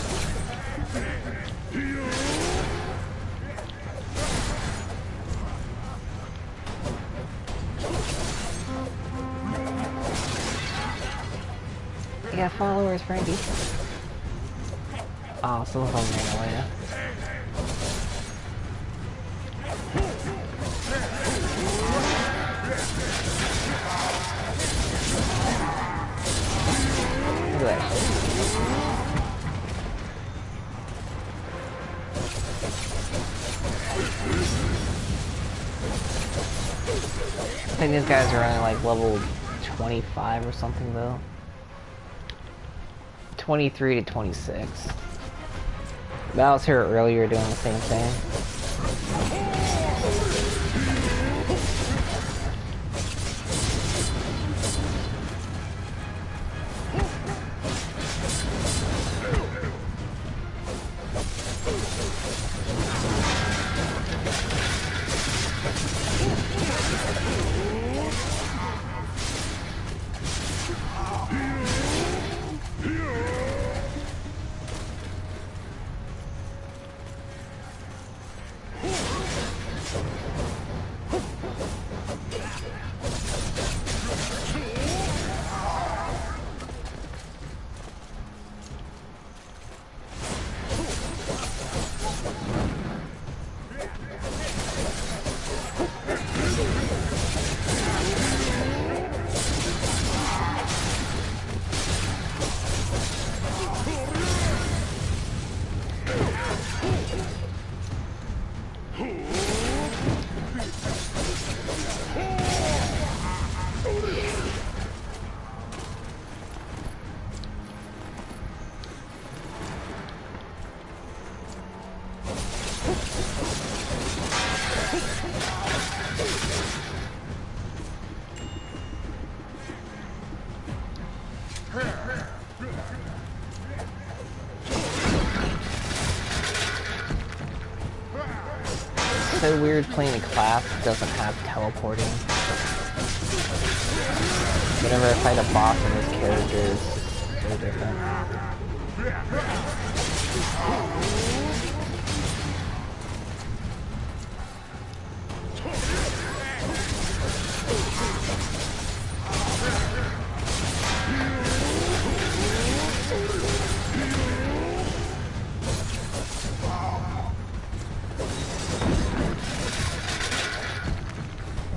You got followers, Frankie. Oh, some of them ran away. Look at that shit. I think these guys are only like level 25 or something though. 23 to 26. But I was here earlier doing the same thing. So weird playing a class that doesn't have teleporting. Whenever I fight a boss in this character, it's so different.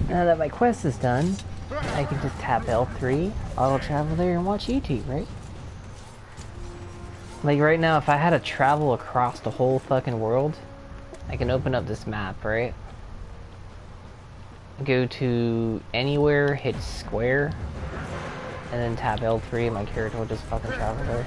Now that my quest is done, I can just tap L3, auto travel there and watch YouTube, right? Like right now, if I had to travel across the whole fucking world, I can open up this map, right? Go to anywhere, hit square, and then tap L3 and my character will just fucking travel there.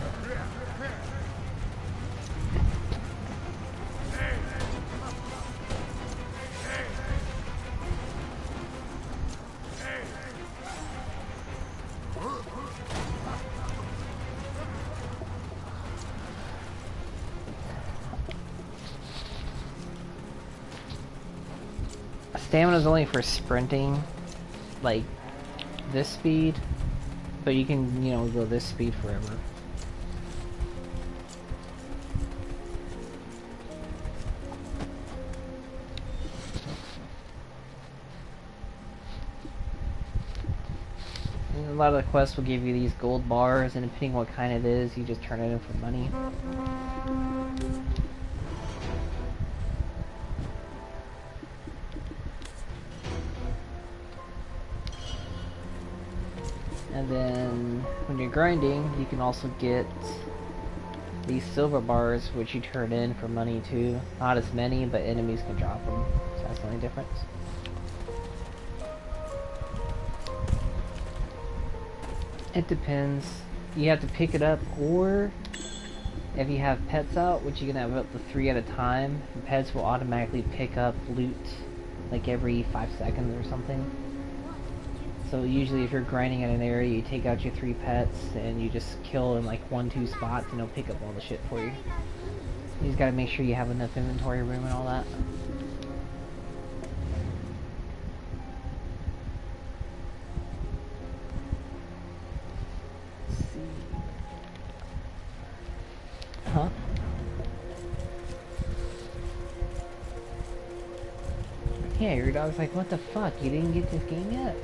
Stamina is only for sprinting, like this speed, but you can, you know, go this speed forever. And a lot of the quests will give you these gold bars, and depending what kind it is, you just turn it in for money. And then when you're grinding, you can also get these silver bars, which you turn in for money too. Not as many, but enemies can drop them. So that's the only difference. It depends. You have to pick it up, or if you have pets out, which you can have up to 3 at a time, the pets will automatically pick up loot like every 5 seconds or something. So usually if you're grinding in an area, you take out your 3 pets and you just kill in like 1-2 spots and they'll pick up all the shit for you. You just gotta make sure you have enough inventory room and all that. Let's see. Huh? Yeah, your dog's like, what the fuck? You didn't get this game yet?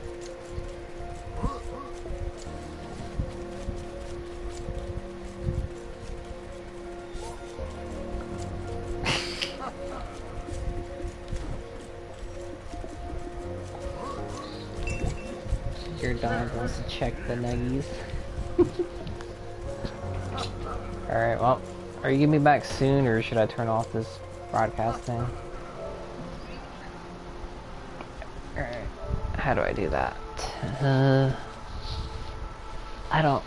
Your dog wants to check the nuggies. Alright, well, are you gonna be back soon, or should I turn off this broadcast thing? Alright, how do I do that? I don't...